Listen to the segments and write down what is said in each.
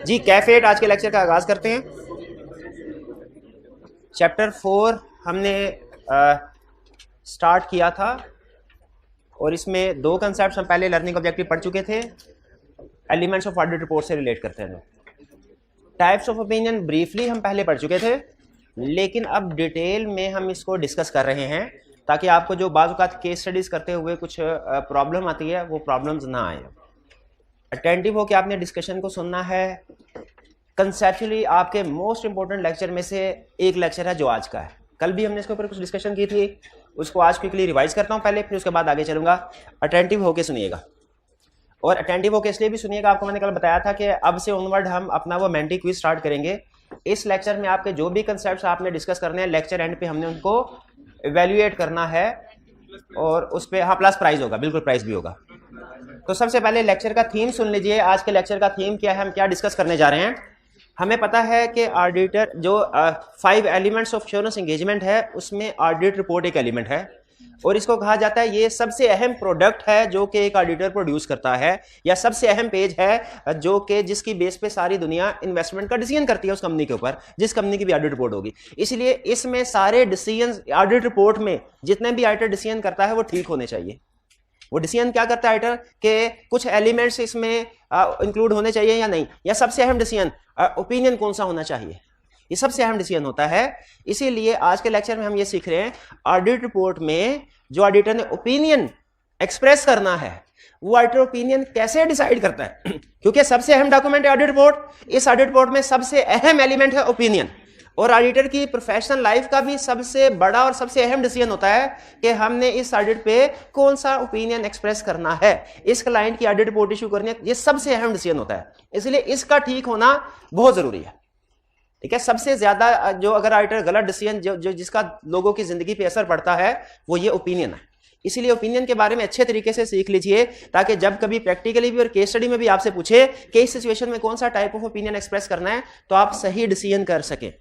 जी कैफेट आज के लेक्चर का आगाज करते हैं। चैप्टर 4 हमने स्टार्ट किया था और इसमें दो कंसेप्ट हम पहले लर्निंग ऑब्जेक्टिव पढ़ चुके थे। एलिमेंट्स ऑफ ऑडिट रिपोर्ट से रिलेट करते हैं। टाइप्स ऑफ ओपिनियन ब्रीफली हम पहले पढ़ चुके थे, लेकिन अब डिटेल में हम इसको डिस्कस कर रहे हैं ताकि आपको जो बाज़ औक़ात केस स्टडीज करते हुए कुछ प्रॉब्लम आती है वो प्रॉब्लम्स ना आए। अटेंटिव हो कि आपने डिस्कशन को सुनना है। कंसेप्चुअली आपके मोस्ट इंपॉर्टेंट लेक्चर में से एक लेक्चर है जो आज का है। कल भी हमने इसके ऊपर कुछ डिस्कशन की थी, उसको आज क्विकली रिवाइज करता हूँ पहले, फिर उसके बाद आगे चलूंगा। अटेंटिव होके सुनिएगा, और अटेंटिव होके इसलिए भी सुनिएगा, आपको मैंने कल बताया था कि अब से ऑनवर्ड हम अपना वो मेंटी क्विज स्टार्ट करेंगे। इस लेक्चर में आपके जो भी कंसेप्ट आपने डिस्कस करने हैं, लेक्चर एंड पे हमने उनको इवेल्युएट करना है और उस पर हाँ प्लस प्राइज होगा, बिल्कुल प्राइज भी होगा। तो सबसे पहले लेक्चर का थीम सुन लीजिए। आज के लेक्चर का थीम क्या है, हम क्या डिस्कस करने जा रहे हैं। हमें पता है कि ऑडिटर जो 5 एलिमेंट्स ऑफ एश्योरेंस एंगेजमेंट है, उसमें ऑडिट रिपोर्ट एक एलिमेंट है, और इसको कहा जाता है ये सबसे अहम प्रोडक्ट है जो कि एक ऑडिटर प्रोड्यूस करता है, या सबसे अहम पेज है जो कि जिसकी बेस पे सारी दुनिया इन्वेस्टमेंट का डिसीजन करती है उस कंपनी के ऊपर, जिस कंपनी की भी ऑडिट रिपोर्ट होगी। इसलिए इसमें सारे डिसीजन ऑडिट रिपोर्ट में जितने भी ऑडिटर डिसीजन करता है वो ठीक होने चाहिए। वो डिसीजन क्या करता है ऑडिटर के कुछ एलिमेंट्स इसमें इंक्लूड होने चाहिए या नहीं, या सबसे अहम डिसीजन ओपिनियन कौन सा होना चाहिए, ये सबसे अहम डिसीजन होता है। इसीलिए आज के लेक्चर में हम ये सीख रहे हैं ऑडिट रिपोर्ट में जो ऑडिटर ने ओपिनियन एक्सप्रेस करना है वो ऑडिटर ओपिनियन कैसे डिसाइड करता है क्योंकि सबसे अहम डॉक्यूमेंट है ऑडिट रिपोर्ट। इस ऑडिट रिपोर्ट में सबसे अहम एलिमेंट है ओपिनियन, और ऑडिटर की प्रोफेशनल लाइफ का भी सबसे बड़ा और सबसे अहम डिसीजन होता है कि हमने इस ऑडिट पे कौन सा ओपिनियन एक्सप्रेस करना है, इस क्लाइंट की ऑडिट रिपोर्ट इशू करनी है, ये सबसे अहम डिसीजन होता है। इसलिए इसका ठीक होना बहुत जरूरी है। ठीक है, सबसे ज्यादा जो अगर ऑडिटर गलत डिसीजन जो जिसका लोगों की जिंदगी पे असर पड़ता है वो ये ओपिनियन है। इसीलिए ओपिनियन के बारे में अच्छे तरीके से सीख लीजिए ताकि जब कभी प्रैक्टिकली भी और केस स्टडी में भी आपसे पूछे कि इस सिचुएशन में कौन सा टाइप ऑफ ओपिनियन एक्सप्रेस करना है तो आप सही डिसीजन कर सकें।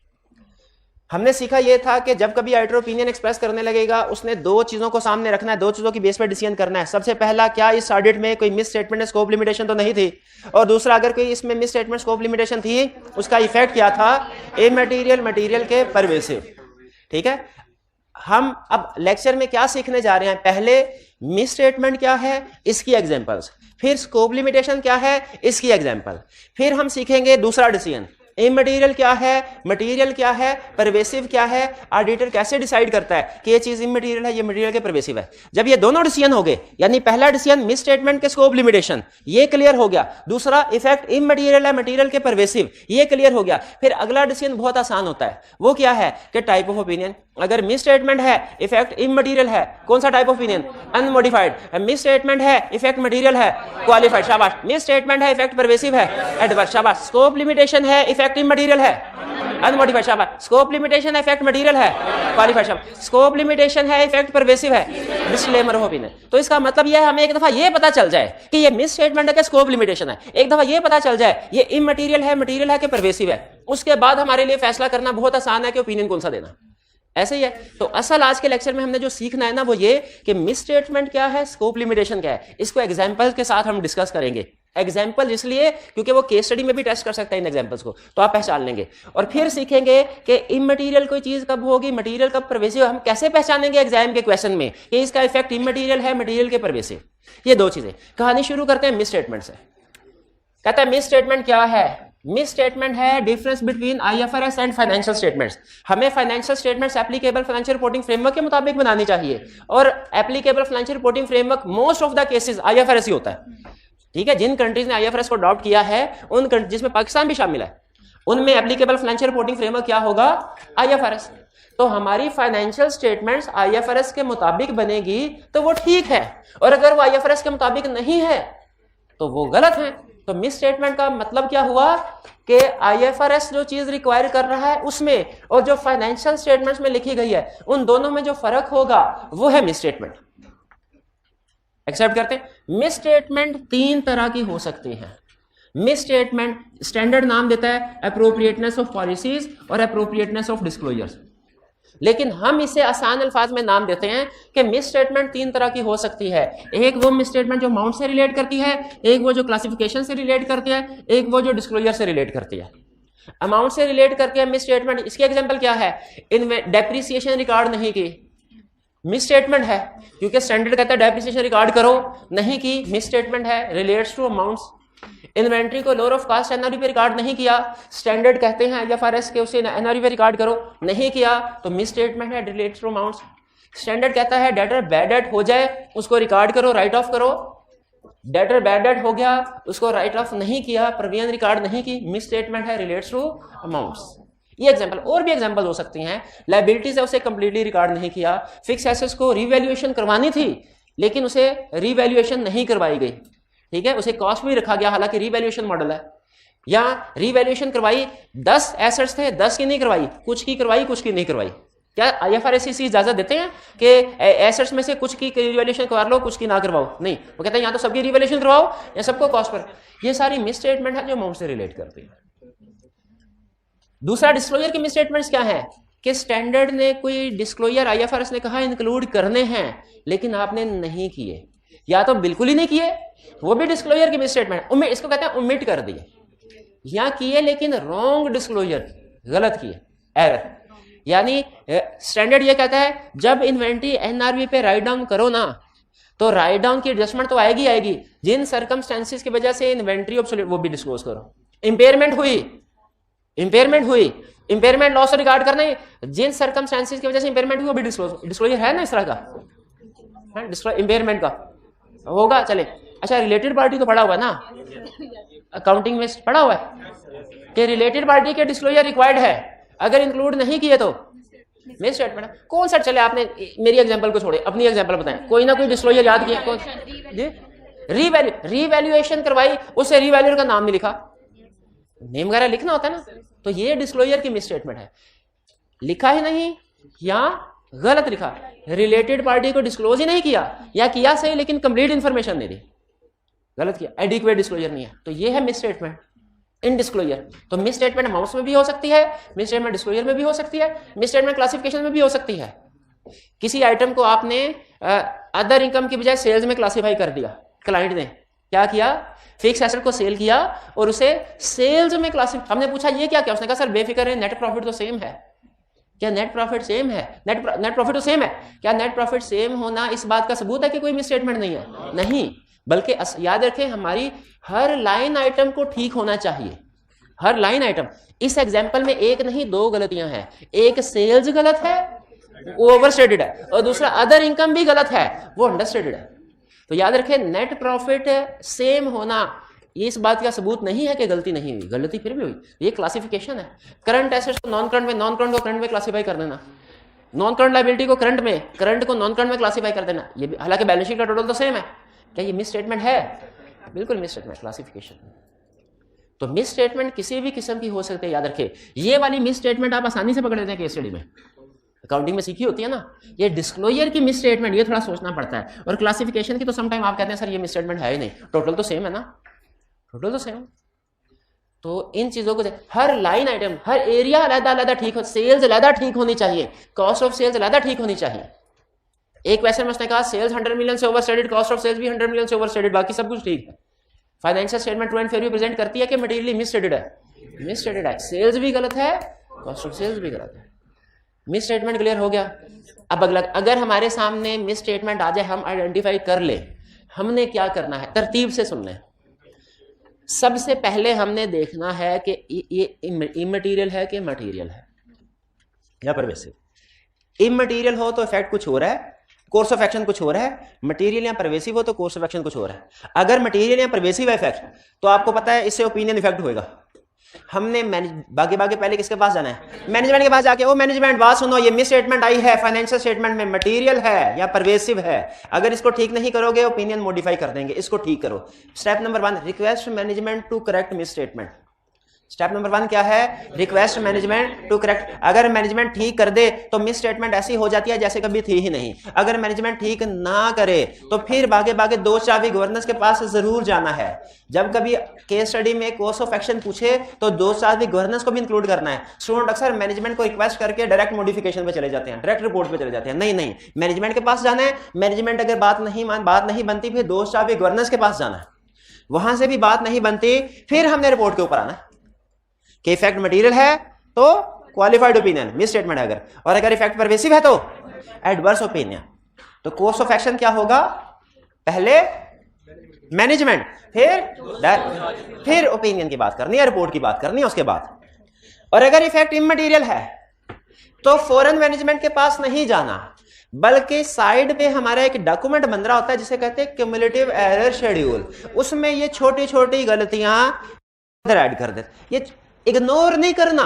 हमने सीखा यह था कि जब कभी ऑडिटर ओपिनियन एक्सप्रेस करने लगेगा उसने दो चीजों को सामने रखना है, दो चीजों की बेस पर डिसीजन करना है। सबसे पहला, क्या इस ऑडिट में कोई मिस स्टेटमेंट स्कोप लिमिटेशन तो नहीं थी, और दूसरा, अगर कोई इसमें मिस स्टेटमेंट स्कोप लिमिटेशन थी उसका इफेक्ट क्या था, इमैटेरियल मटेरियल के परवेसिव। ठीक है, हम अब लेक्चर में क्या सीखने जा रहे हैं, पहले मिस स्टेटमेंट क्या है इसकी एग्जांपल्स, फिर स्कोप लिमिटेशन क्या है इसकी एग्जांपल, फिर हम सीखेंगे दूसरा डिसीजन, इमटेरियल क्या है, मटेरियल क्या है, परवेसिव क्या है, ऑडिटर कैसे डिसाइड करता है कि ये चीज इमटेरियल है, ये मटेरियल के परवेसिव है। जब ये दोनों डिसीजन हो गए, यानी पहला डिसीजन मिस स्टेटमेंट के स्कोप लिमिटेशन ये क्लियर हो गया, दूसरा इफेक्ट इमटेरियल है मटेरियल के परवेसिव ये क्लियर हो गया, फिर अगला डिसीजन बहुत आसान होता है। वो क्या है कि टाइप ऑफ ओपिनियन। अगर मिस स्टेटमेंट है, इफेक्ट इमटेरियल है, कौन सा type of opinion, unmodified. Miss statement है, इफेक्ट मटेरियल है, क्वालिफाइड, शाबाश। मिस स्टेटमेंट है, इफेक्ट परवेसिव है, एडवर्स, शाबाश। स्कोप लिमिटेशन है, इफेक्ट इमटेरियल है, अनमोडिफाइड, शाबाश। स्कोप लिमिटेशन है, इफेक्ट मटेरियल है, क्वालिफाइड, शाबाश। स्कोप लिमिटेशन है, इफेक्ट परवेसिव है, डिस्क्लेमर ऑफ ओपिनियन। तो इसका मतलब यह है हमें एक दफा यह पता चल जाए कि ये मिस स्टेटमेंट है, स्कोप लिमिटेशन है, एक दफा यह पता चल जाए ये इमटेरियल है, मटेरियल है कि परवेसिव है, उसके बाद हमारे लिए फैसला करना बहुत आसान है कि ओपिनियन कौन सा देना। ऐसे ही है। तो असल आज के लेक्चर में हमने जो सीखना है ना वो ये कि मिस स्टेटमेंट क्या है, स्कोप लिमिटेशन क्या है, इसको एग्जांपल के साथ हम डिस्कस करेंगे। एग्जाम्पल इसलिए क्योंकि वो केस स्टडी में भी टेस्ट कर सकता है इन एग्जाम्पल्स को, तो आप पहचान लेंगे। और फिर सीखेंगे कि इमटेरियल कोई चीज कब होगी, मटेरियल कब परवेसिव, हम कैसे पहचानेंगे एग्जाम के क्वेश्चन में कि इसका इफेक्ट इमटेरियल है, मटेरियल के परवेसिव। ये दो चीजें। कहानी शुरू करते हैं मिस स्टेटमेंट से। कहता है मिस स्टेटमेंट क्या है। मिस स्टेटमेंट है difference between IFRS and financial statements. हमें financial statements applicable financial reporting framework के मुताबिक बनानी चाहिए, और applicable financial reporting framework most of the cases IFRS ही होता है। ठीक है, जिन कंट्रीज ने आईएफआरएस को अडॉप्ट किया है, उन जिसमें पाकिस्तान भी शामिल है, उनमें एप्लीकेबल फाइनेंशियल रिपोर्टिंग फ्रेमवर्क क्या होगा, आईएफआरएस। तो हमारी फाइनेंशियल स्टेटमेंट्स आईएफआरएस के मुताबिक बनेगी तो वो ठीक है, और अगर वो आईएफआरएस के मुताबिक नहीं है तो वो गलत है। तो मिस स्टेटमेंट का मतलब क्या हुआ कि आईएफआरएस जो चीज रिक्वायर कर रहा है उसमें और जो फाइनेंशियल स्टेटमेंट्स में लिखी गई है उन दोनों में जो फर्क होगा वो है मिस स्टेटमेंट। एक्सेप्ट करते हैं। मिस स्टेटमेंट 3 तरह की हो सकती है। मिस स्टेटमेंट स्टैंडर्ड नाम देता है अप्रोप्रिएटनेस ऑफ पॉलिसीज और अप्रोप्रिएटनेस ऑफ डिस्क्लोजर्स। लेकिन हम इसे आसान अल्फाज में नाम देते हैं कि मिस स्टेटमेंट 3 तरह की हो सकती है। एक वो मिस स्टेटमेंट जो अमाउंट से रिलेट करती है, एक वो जो क्लासिफिकेशन से रिलेट करती है, एक वो जो डिस्क्लोजर से रिलेट करती है। अमाउंट से रिलेट करके मिस स्टेटमेंट, इसके एग्जांपल क्या है, इन डेप्रिसिएशन रिकॉर्ड नहीं की, मिस स्टेटमेंट है, क्योंकि स्टैंडर्ड कहता है डेप्रिसिएशन रिकॉर्ड करो, नहीं की, मिस स्टेटमेंट है, रिलेट्स टू अमाउंट्स। इन्वेंट्री को लोअर ऑफ कॉस्ट एनआरवी पे रिकॉर्ड नहीं किया, स्टैंडर्ड कहते हैं IFRS के उसे एनआरवी पे रिकॉर्ड करो, नहीं किया तो मिस स्टेटमेंट है, रिलेट्स टू अमाउंट्स। स्टैंडर्ड कहता है डेटर बैड डेट हो जाए उसको रिकॉर्ड करो, राइट ऑफ करो, डेटर बैड डेट हो गया उसको राइट ऑफ नहीं किया, प्रोविजन रिकॉर्ड नहीं की, मिस स्टेटमेंट है, रिलेट्स टू अमाउंट्स। ये एग्जांपल, और भी एग्जांपल हो सकती हैं। लायबिलिटीज है, उसे कंप्लीटली रिकॉर्ड नहीं किया, फिक्स एसेट्स को रीवैल्यूएशन करवानी थी लेकिन उसे रीवैल्यूएशन नहीं करवाई गई, ठीक है, उसे कॉस्ट भी रखा गया हालांकि रीवैल्यूएशन मॉडल है, या रीवैल्यूएशन करवाई, 10 एसेट्स थे, 10 की नहीं करवाई, कुछ की करवाई, कुछ की नहीं करवाई। क्या IFRS इसी इजाजत देते हैं कि एसेट्स में से कुछ की रिवैल्यूएशन करवा लो, कुछ की ना करवाओ? नहीं, वो कहते हैं या तो सबकी रिवैल्यूएशन करवाओ या सबको कॉस्ट पर। ये सारी मिस स्टेटमेंट है जो अमाउंट से रिलेट करती है। दूसरा, डिस्क्लोजर की मिस स्टेटमेंट्स क्या है कि स्टैंडर्ड ने कोई डिस्क्लोजर IFRS ने कहा इंक्लूड करने हैं लेकिन आपने नहीं किए, या तो बिल्कुल ही नहीं किए, वो भी डिस्क्लोजर की मिस स्टेटमेंट, इसको कहते हैं ओमिट कर दिए, या किए लेकिन रॉन्ग डिस्क्लोजर, गलत किए, एरर। यानी स्टैंडर्ड ये कहता है जब इन्वेंट्री NRV पे राइट डाउन करो ना तो राइट डाउन की एडजस्टमेंट तो आएगी, जिन सर्कमस्टेंसेस की वजह से इन्वेंट्री ऑब्सोल्यूट वो भी डिस्क्लोज करो। इंपेयरमेंट हुई, इंपेयरमेंट लॉस रिकॉर्ड करना है, जिन सर्कमस्टेंसेस की वजह से इंपेयरमेंट हुई वो भी डिस्क्लोजर है ना, इस तरह का इंपेयरमेंट का होगा। चले, अच्छा, रिलेटेड पार्टी तो पढ़ा हुआ है ना, अकाउंटिंग में पढ़ा हुआ है कि रिलेटेड पार्टी के डिस्क्लोजर रिक्वायर्ड है, अगर इंक्लूड नहीं किए तो मिस स्टेटमेंट। कौन सा, चले आपने मेरी एग्जांपल को छोड़े, अपनी एग्जांपल बताएं, कोई ना कोई डिस्क्लोजर याद किया? कौन जी? रीवैल्यूएशन करवाई, उसे रीवैल्यूअर का नाम नहीं लिखा, नेम वगैरह लिखना होता है ना, तो ये डिस्क्लोजर की मिस स्टेटमेंट है, लिखा ही नहीं या गलत लिखा, रिलेटेड पार्टी को डिस्क्लोज ही नहीं किया, या किया सही लेकिन कंप्लीट इंफॉर्मेशन नहीं दी, गलत किया, एडिक्वेट डिस्क्लोजर नहीं है, तो ये है मिस स्टेटमेंट इन डिस्क्लोजर। तो मिस स्टेटमेंट अमाउंट्स में भी हो सकती है, मिस स्टेटमेंट डिस्क्लोजर में भी हो सकती है, मिस स्टेटमेंट क्लासिफिकेशन में भी हो सकती है। किसी आइटम को आपने अदर इनकम की बजाय सेल्स में क्लासिफाई कर दिया, क्लाइंट ने क्या किया, फिक्स एसेट को सेल किया और उसे सेल्स में क्लासिफाई, हमने पूछा ये क्या क्या, उसने कहा सर बेफिक्र है, नेट प्रॉफिट तो सेम है। क्या नेट प्रॉफिट सेम है? नेट प्रॉफिट तो सेम है। क्या नेट प्रॉफिट सेम होना इस बात का सबूत है कि कोई मिस स्टेटमेंट नहीं है? नहीं, बल्कि याद रखें हमारी हर लाइन आइटम को ठीक होना चाहिए, हर लाइन आइटम। इस एग्जांपल में एक नहीं 2 गलतियां हैं, एक सेल्स गलत है, ओवरस्टेटेड है, और दूसरा अदर इनकम भी गलत है, वो अंडरस्टेटेड है। तो याद रखें नेट प्रॉफिट सेम होना ये इस बात का सबूत नहीं है कि गलती नहीं हुई, गलती फिर भी हुई, ये क्लासिफिकेशन है। करंट एसेट्स को नॉन करंट में, नॉन करंट को करंट में क्लासिफाई कर देना, नॉन करंट लायबिलिटी को करंट में, करंट को नॉन करंट में क्लासिफाई कर देना, ये हालांकि बैलेंस शीट का टोटल तो सेम है। क्या ये मिस स्टेटमेंट है? बिल्कुल मिस स्टेटमेंट, क्लासिफिकेशन। तो मिस स्टेटमेंट किसी भी किस्म की हो सकती है, याद रखें। ये वाली मिस स्टेटमेंट आप आसानी से पकड़ लेते हैं केस स्टडी में, अकाउंटिंग में सीखी होती है ना। ये डिस्क्लोजर की मिस स्टेटमेंट, ये थोड़ा सोचना पड़ता है, और क्लासिफिकेशन की तो समटाइम आप कहते हैं सर ये मिस स्टेटमेंट है ही नहीं, टोटल तो सेम है ना, टोटल तो सेम। तो इन चीजों को हर लाइन आइटम, हर एरिया अलग-अलग ठीक हो, सेल्स अलग ठीक होनी चाहिए, कॉस्ट ऑफ सेल्स अलग ठीक होनी चाहिए। एक क्वेश्चन में उसने कहा सेल्स 100 मिलियन से ओवरस्टेटेड, कॉस्ट ऑफ सेल्स भी 100 मिलियन से ओवरस्टेटेड, बाकी सब कुछ ठीक है। Financial statement true and fair present करती है कि मटेरियली मिसस्टेटेड है, मिसस्टेटेड है, सेल्स भी गलत है, कॉस्ट ऑफ सेल्स भी गलत है। मिस स्टेटमेंट क्लियर हो गया। अब अगला, अगर हमारे सामने मिस स्टेटमेंट आ जाए, हम आइडेंटिफाई कर ले, हमने क्या करना है, तरतीब से सुन लें। सबसे पहले हमने देखना है कि ये इमटेरियल है कि मटेरियल है या परवेसिव। इमटेरियल हो तो इफेक्ट कुछ हो रहा है, कोर्स ऑफ एक्शन कुछ हो रहा है, मटेरियल या परवेसिव हो तो कोर्स ऑफ एक्शन कुछ हो रहा है। अगर मटेरियल या परवेसिव इफेक्ट तो आपको पता है इससे ओपिनियन इफेक्ट होएगा। हमने बागे पहले किसके पास जाना है? मैनेजमेंट के पास जाके, ओ मैनेजमेंट बात सुनो, ये मिस स्टेटमेंट आई है फाइनेंशियल स्टेटमेंट में, मटेरियल है या परवेसिव है, अगर इसको ठीक नहीं करोगे ओपिनियन मॉडिफाई कर देंगे, इसको ठीक करो। Step number 1, request management to correct misstatement. Step number 1 क्या है? Request management to correct. अगर मैनेजमेंट ठीक कर दे तो मिस स्टेटमेंट ऐसी हो जाती है जैसे कभी थी ही नहीं। अगर मैनेजमेंट ठीक ना करे तो फिर भागे भागे 2 चाबी गवर्नेंस के पास जरूर जाना है। जब कभी केस स्टडी में कोर्स ऑफ एक्शन पूछे तो 2 चाबी गवर्नेंस को भी इंक्लूड करना है। स्टूडेंट अक्सर मैनेजमेंट को रिक्वेस्ट करके डायरेक्ट मॉडिफिकेशन पे चले जाते हैं, डायरेक्ट रिपोर्ट पे चले जाते हैं। नहीं, मैनेजमेंट के पास जाना है। मैनेजमेंट अगर बात नहीं बनती फिर 2 चाबी गवर्नेंस के पास जाना है। वहां से भी बात नहीं बनती फिर हमने रिपोर्ट के ऊपर आना है कि इफेक्ट मटेरियल है तो क्वालिफाइड ओपिनियन मिस स्टेटमेंट है अगर, और अगर इफेक्ट परवेसिव है तो एडवर्स ओपिनियन। तो कोर्स ऑफ एक्शन क्या होगा? पहले मैनेजमेंट, फिर ओपिनियन की बात करनी है, रिपोर्ट की बात करनी है उसके बाद। और अगर इफेक्ट इमटेरियल है तो फौरन मैनेजमेंट के पास नहीं जाना, बल्कि साइड पे हमारा एक डॉक्यूमेंट बन रहा होता है जिसे कहते हैं क्यूमुलेटिव एरर शेड्यूल। उसमें ये छोटी छोटी गलतियां ऐड कर देते, ये इग्नोर नहीं करना,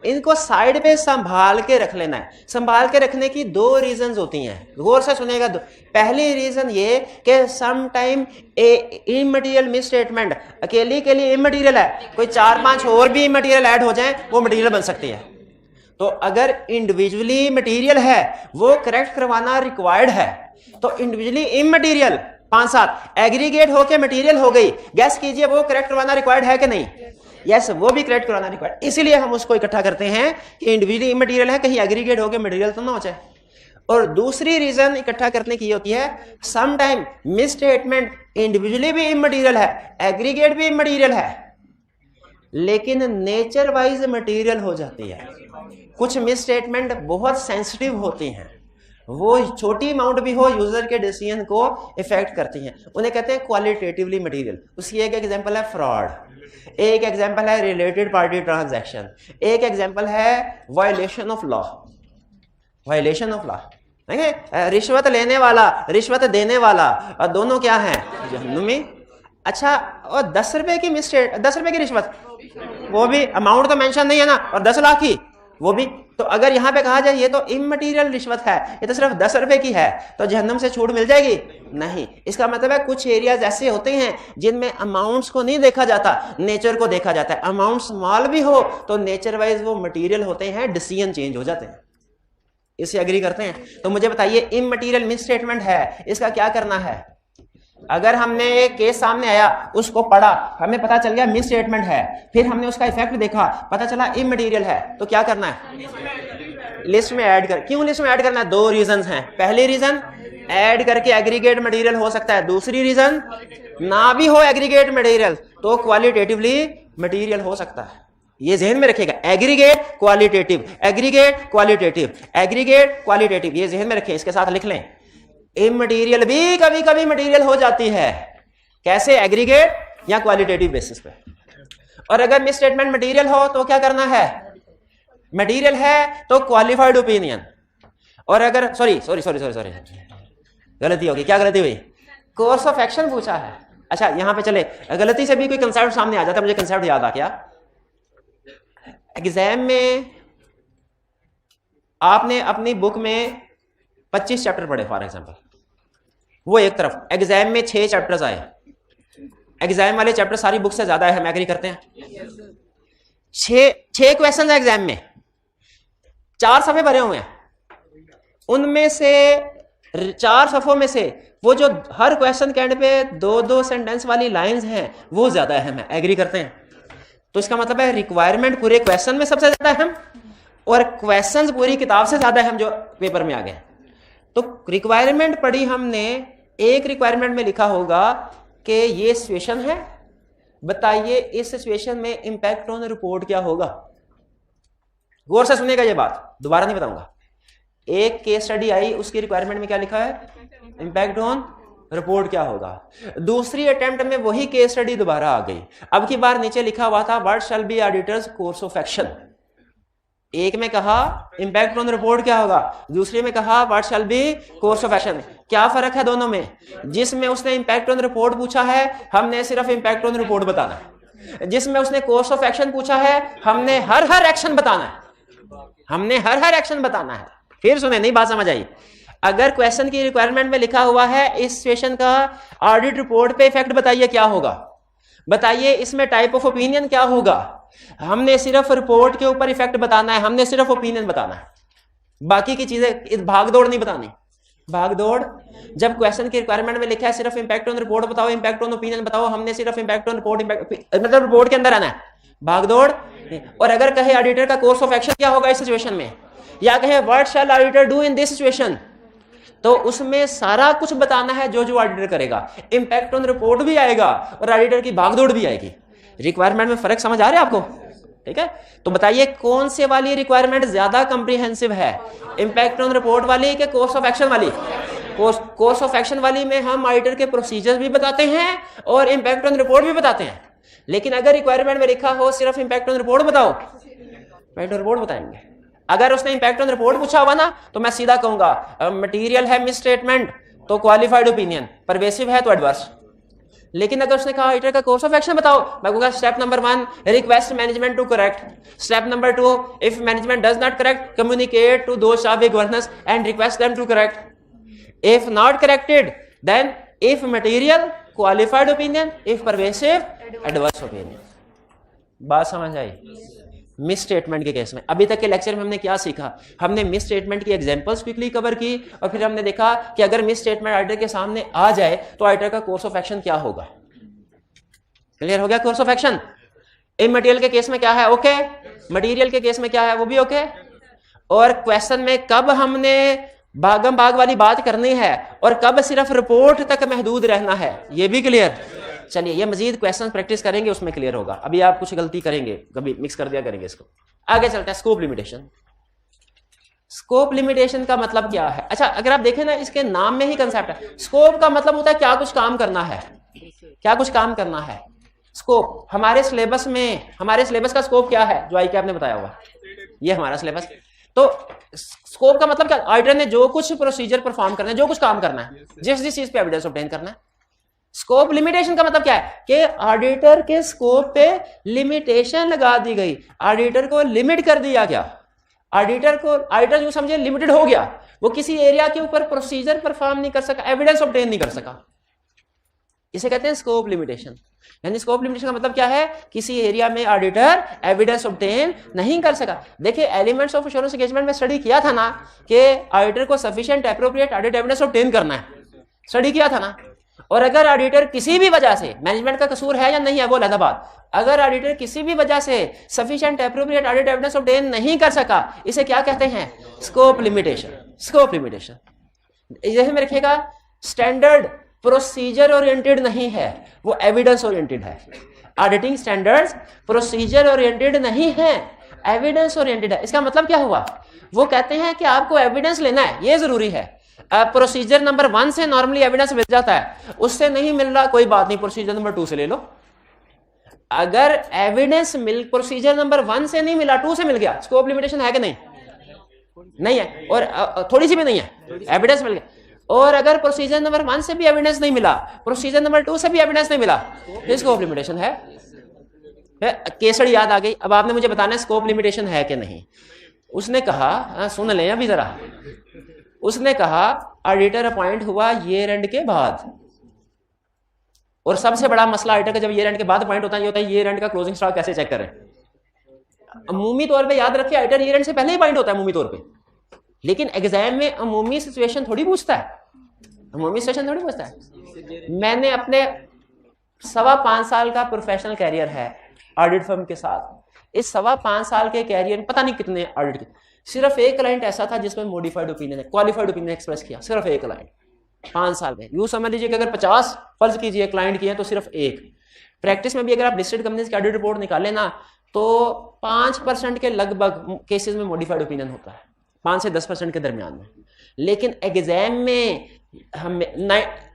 इनको साइड पे संभाल के रख लेना है। संभाल के रखने की 2 रीजंस होती हैं, गौर से सुनेगा। पहली रीजन ये कि some time immaterial misstatement अकेली के लिए इमटेरियल है, कोई 4-5 और भी इमटेरियल ऐड हो जाए वो मटेरियल बन सकती है। तो अगर इंडिविजुअली मटेरियल है वो करेक्ट करवाना रिक्वायर्ड है, तो इंडिविजुअली इमटेरियल 5-7 एग्रीगेट होके मटेरियल हो गई, गैस कीजिए वो करेक्ट करवाना रिक्वायर्ड है कि नहीं? यस, वो भी करेक्ट कराना रिक्वायर्ड। इसीलिए हम उसको इकट्ठा करते हैं कि इंडिविजुअली इमटेरियल है, कहीं एग्रीगेट होकर मटेरियल तो ना हो जाए। और दूसरी रीजन इकट्ठा करने की होती है, some time misstatement individually भी इमटेरियल है, एग्रीगेट भी इमटेरियल है, लेकिन नेचर वाइज मटेरियल हो जाती है। कुछ मिस स्टेटमेंट बहुत सेंसिटिव होती हैं, वो छोटी अमाउंट भी हो यूजर के डिसीजन को इफेक्ट करती हैं, उन्हें कहते हैं क्वालिटेटिवली मटेरियल। उसकी एक एग्जांपल है फ्रॉड, एक एग्जांपल है रिलेटेड पार्टी ट्रांजैक्शन, एक एग्जांपल है violation of law. Violation of law रिश्वत लेने वाला, रिश्वत देने वाला, और दोनों क्या हैं? जहन्नुमी। अच्छा, और 10 रुपए की मिस्टेक, 10 रुपए की रिश्वत, वो भी अमाउंट तो मेंशन नहीं है ना, और 10 लाख की वो भी। तो अगर यहां पे कहा जाए ये तो इमटेरियल रिश्वत है, ये तो सिर्फ 10 रुपए की है, तो जहन्नम से छूट मिल जाएगी? नहीं। इसका मतलब है कुछ एरियाज ऐसे होते हैं जिनमें अमाउंट्स को नहीं देखा जाता, नेचर को देखा जाता है। अमाउंट स्मॉल भी हो तो नेचर वाइज वो मटेरियल होते हैं, डिसीजन चेंज हो जाते हैं। इससे एग्री करते हैं? तो मुझे बताइए, इमटेरियल मिस स्टेटमेंट है, इसका क्या करना है? अगर हमने एक केस सामने आया, उसको पढ़ा, हमें पता चल गया मिस स्टेटमेंट है, फिर हमने उसका इफेक्ट देखा, पता चला इमटेरियल है, तो क्या करना है? लिस्ट में ऐड कर। क्यों लिस्ट में ऐड करना है? 2 रीजंस हैं। पहली रीजन, ऐड करके एग्रीगेट मटेरियल हो सकता है। दूसरी रीजन, ना भी हो एग्रीगेट मटेरियल तो क्वालिटेटिवली मटेरियल हो सकता है। ये ज़हन में रखिएगा, aggregate qualitative, aggregate qualitative, aggregate qualitative, ये ज़हन में रखें, इसके साथ लिख लें। इमटेरियल भी कभी कभी मटेरियल हो जाती है, कैसे? एग्रीगेट या क्वालिटेटिव बेसिस पे। और अगर मिस स्टेटमेंट मटेरियल हो तो क्या करना है? मटेरियल है तो क्वालिफाइड ओपिनियन। और अगर सॉरी गलती होगी। क्या गलती हुई? कोर्स ऑफ एक्शन पूछा है। अच्छा, यहां पे चले, गलती से भी कोई कंसेप्ट सामने आ जाता, मुझे कंसेप्ट याद आ गया। एग्जाम में आपने अपनी बुक में 25 चैप्टर पढ़े फॉर एग्जांपल, वो एक तरफ, एग्जाम में 6 चैप्टर्स आए, एग्जाम वाले चैप्टर सारी बुक से ज्यादा है, हम एग्री करते हैं? 6 क्वेश्चन है एग्जाम में, 4 सफ़े भरे हुए हैं, उनमें से 4 सफ़ों में से वो जो हर क्वेश्चन के एंड पे 2-2 सेंटेंस वाली लाइंस हैं वो ज्यादा अहम है, एग्री करते हैं? तो इसका मतलब है रिक्वायरमेंट पूरे क्वेश्चन में सबसे ज्यादा अहम, और क्वेश्चंस पूरी किताब से ज्यादा अहम जो पेपर में आ गए। तो रिक्वायरमेंट पढ़ी हमने, एक रिक्वायरमेंट में लिखा होगा कि ये सिचुएशन है, बताइए इस सिचुएशन में इंपैक्ट ऑन रिपोर्ट क्या होगा। गौर से सुनिएगा, ये बात दोबारा नहीं बताऊंगा। एक केस स्टडी आई, उसकी रिक्वायरमेंट में क्या लिखा है? इंपैक्ट ऑन रिपोर्ट क्या होगा। दूसरी अटेम्प्ट में वही केस स्टडी दोबारा आ गई, अब की बार नीचे लिखा हुआ था what shall be auditors course of action. एक में कहा इंपैक्ट ऑन रिपोर्ट क्या होगा, दूसरे में कहा what shall be course of action. क्या फर्क है दोनों में? जिसमें उसने इंपैक्ट ऑन रिपोर्ट पूछा है, हमने सिर्फ इंपैक्ट ऑन रिपोर्ट बताना है। जिसमें उसने कोर्स ऑफ एक्शन पूछा है, हमने हर एक्शन बताना है, हमने हर एक्शन बताना है। फिर सुने, नहीं बात समझ आई? अगर क्वेश्चन की रिक्वायरमेट में लिखा हुआ है इस सिचुएशन का ऑडिट रिपोर्ट पे इफेक्ट बताइए क्या होगा, बताइए इसमें टाइप ऑफ ओपिनियन क्या होगा? हमने सिर्फ रिपोर्ट के ऊपर इफेक्ट बताना है, हमने सिर्फ ओपिनियन बताना है, बाकी की चीजें भागदौड़ नहीं बतानी। भागदौड़ जब क्वेश्चन की रिक्वायरमेंट में लिखा है सिर्फ इंपैक्ट ऑन रिपोर्ट बताओ, इंपैक्ट ऑन ओपिनियन बताओ, हमने सिर्फ इंपैक्ट ऑन रिपोर्ट मतलब रिपोर्ट के अंदर आना है, भागदौड़। और अगर कहे ऑडिटर का कोर्स ऑफ एक्शन क्या होगा इस सिचुएशन में, या कहे what shell auditor do in this situation, तो उसमें सारा कुछ बताना है जो जो ऑडिटर करेगा। इंपैक्ट ऑन रिपोर्ट भी आएगा और ऑडिटर की भागदौड़ भी आएगी। रिक्वायरमेंट में फर्क समझ आ रहा है आपको? ठीक है, तो बताइए कौन से वाली रिक्वायरमेंट ज्यादा कॉम्प्रिहेंसिव है, इंपैक्ट ऑन रिपोर्ट वाली कि कोर्स ऑफ एक्शन वाली? कोर्स ऑफ एक्शन वाली में हम ऑडिटर के प्रोसीजर भी बताते हैं और इंपैक्ट ऑन रिपोर्ट भी बताते हैं। लेकिन अगर रिक्वायरमेंट में लिखा हो सिर्फ इंपैक्ट ऑन रिपोर्ट बताओ, इंपैक्ट ऑन रिपोर्ट बताएंगे। अगर उसने इंपैक्ट ऑन रिपोर्ट पूछा हुआ ना तो मैं सीधा कहूंगा मटेरियल है मिस स्टेटमेंट तो क्वालिफाइड ओपिनियन, परवेसिव है तो एडवर्स। लेकिन अगर उसने कहा ऑडिटर का कोर्स ऑफ एक्शन बताओ, मैं कहूंगा step number 1 request management to correct, step number 2 if management does not correct communicate to those of governance and request them to correct, if not corrected then if material qualified opinion, if pervasive adverse opinion. बात समझ आई? Misstatement के case में अभी तक के lecture में हमने क्या सीखा? हमने मिस स्टेटमेंट की एग्जांपल्स क्विकली कवर की और फिर हमने देखा कि अगर मिस स्टेटमेंट ऑडिटर के सामने आ जाए तो ऑडिटर का कोर्स ऑफ एक्शन क्या होगा। क्लियर हो गया? कोर्स ऑफ एक्शन इमटेरियल के केस में क्या है, ओके, मटेरियल के केस में क्या है, वो भी ओके। और क्वेश्चन में कब हमने भागम भाग वाली बात करनी है और कब सिर्फ रिपोर्ट तक महदूद रहना है, ये भी क्लियर। चलिए ये मजीद क्वेश्चन प्रैक्टिस करेंगे उसमें क्लियर होगा। अभी आप कुछ गलती करेंगे, कभी मिक्स कर दिया करेंगे इसको। आगे चलते हैं स्कोप लिमिटेशन। स्कोप लिमिटेशन का मतलब क्या है? अच्छा, अगर आप देखें ना इसके नाम में ही कंसेप्ट है। स्कोप का मतलब होता है क्या कुछ काम करना है, क्या कुछ काम करना है। स्कोप हमारे सिलेबस में, हमारे सिलेबस का स्कोप क्या है जो आई कैप ने बताया हुआ, ये हमारा सिलेबस। तो स्कोप का मतलब क्या? ऑडिटर ने जो कुछ प्रोसीजर परफॉर्म करना है, जो कुछ काम करना है, जिस चीज पे एविडेंस ऑब्टेन करना है। स्कोप लिमिटेशन का मतलब क्या है कि ऑडिटर के स्कोप पे लिमिटेशन लगा दी गई, ऑडिटर को लिमिट कर दिया गया। ऑडिटर जो समझे लिमिटेड हो गया, वो किसी एरिया के ऊपर प्रोसीजर परफॉर्म नहीं कर सका, एविडेंस ऑब्टेन नहीं कर सका, इसे कहते हैं स्कोप लिमिटेशन। यानी स्कोप लिमिटेशन का मतलब क्या है? किसी एरिया में ऑडिटर एविडेंस ऑब्टेन नहीं कर सका। देखिए एलिमेंट्स ऑफ एश्योरेंस एंगेजमेंट में स्टडी किया था ना कि ऑडिटर को sufficient appropriate audit evidence obtain करना है, स्टडी किया था ना। और अगर ऑडिटर किसी भी वजह से, मैनेजमेंट का कसूर है या नहीं है वो अलग बात, अगर ऑडिटर किसी भी वजह से sufficient appropriate audit evidence obtain नहीं कर सका, इसे क्या कहते हैं? Scope limitation. स्कोप लिमिटेशन जैसे में रखिएगा, स्टैंडर्ड प्रोसीजर ओरिएंटेड नहीं है, वो एविडेंस ओरिएंटेड है। ऑडिटिंग स्टैंडर्ड्स प्रोसीजर ओरिएंटेड नहीं है, एविडेंस ओरिएंटेड है। इसका मतलब क्या हुआ? वो कहते हैं कि आपको एविडेंस लेना है, ये जरूरी है। प्रोसीजर नंबर 1 से नॉर्मली एविडेंस मिल जाता है, उससे नहीं मिल रहा कोई बात नहीं, प्रोसीजर नंबर 2 से ले लो। अगर एविडेंस प्रोसीजर नंबर 1 से नहीं मिला, 2 से मिल गया, स्कोप लिमिटेशन है कि नहीं? नहीं है, और थोड़ी सी भी नहीं है, एविडेंस मिल गया। और अगर प्रोसीजर नंबर 1 से भी एविडेंस नहीं मिला, प्रोसीजर नंबर 2 से भी एविडेंस नहीं मिला, तो स्कोप लिमिटेशन है। केसड़ याद आ गई। अब आपने मुझे बताना है स्कोप लिमिटेशन है कि नहीं। उसने कहा, सुन लें अभी जरा, उसने कहा ऑडिटर अपॉइंट हुआ ईयर एंड के बाद, और सबसे बड़ा मसला ऑडिटर का जब ईयर एंड के बाद अपॉइंट होता है, ये होता है ईयर एंड का क्लोजिंग स्टॉक कैसे चेक करें। अमूमी तौर पे याद रखिए ऑडिटर ईयर एंड से पहले ही अपॉइंट होता है अमूमी तौर पे, लेकिन एग्जाम में अमूमी सिचुएशन थोड़ी पूछता है, अमूमी सिचुएशन थोड़ी पूछता है। मैंने अपने 5.25 साल का प्रोफेशनल कैरियर है ऑडिट फर्म के साथ, इस 5.25 साल के कैरियर में पता नहीं कितने ऑडिट के, सिर्फ एक क्लाइंट ऐसा था जिसमें modified opinion, qualified opinion express किया, सिर्फ एक क्लाइंट 5 साल में। यूं समझ लीजिए कि अगर 50 फर्ज कीजिए क्लाइंट किए तो सिर्फ एक। प्रैक्टिस में भी अगर आप लिस्टेड कंपनीज की ऑडिट रिपोर्ट निकालें ना तो 5% के लगभग केसेस में मॉडिफाइड ओपिनियन होता है, 5 से 10% के दरमियान में। लेकिन एग्जाम में हमें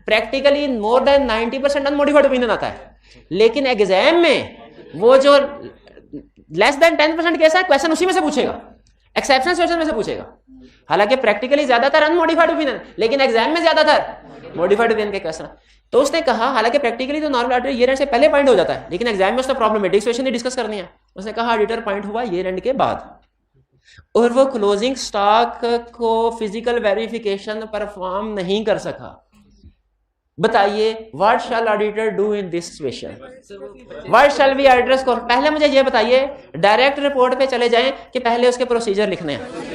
practically more than 90% unmodified opinion आता है, लेकिन एग्जाम में वो जो लेस देन 10% केस है क्वेश्चन उसी में से पूछेगा, एक्सेप्शन सिचुएशन में से पूछेगा। हालांकि प्रैक्टिकली ज्यादातर अनमॉडिफाइड ओपिनियन, लेकिन एग्जाम में ज्यादातर मॉडिफाइड ओपिनियन के क्वेश्चन। तो उसने कहा हालांकि प्रैक्टिकली तो नॉर्मल ऑडिटर ईयर एंड से पहले पॉइंट हो जाता है, लेकिन एग्जाम में उसका प्रॉब्लमेटिक सिचुएशन ही डिस्कस करनी है। उसने कहा ऑडिटर पॉइंट हुआ ईयर एंड के बाद और वो क्लोजिंग स्टॉक को फिजिकल वेरिफिकेशन परफॉर्म नहीं कर सका। बताइए what shell auditor do in this situation, what shall be auditors को। पहले मुझे ये बताइए, डायरेक्ट रिपोर्ट पे चले जाएं कि पहले उसके प्रोसीजर लिखने हैं।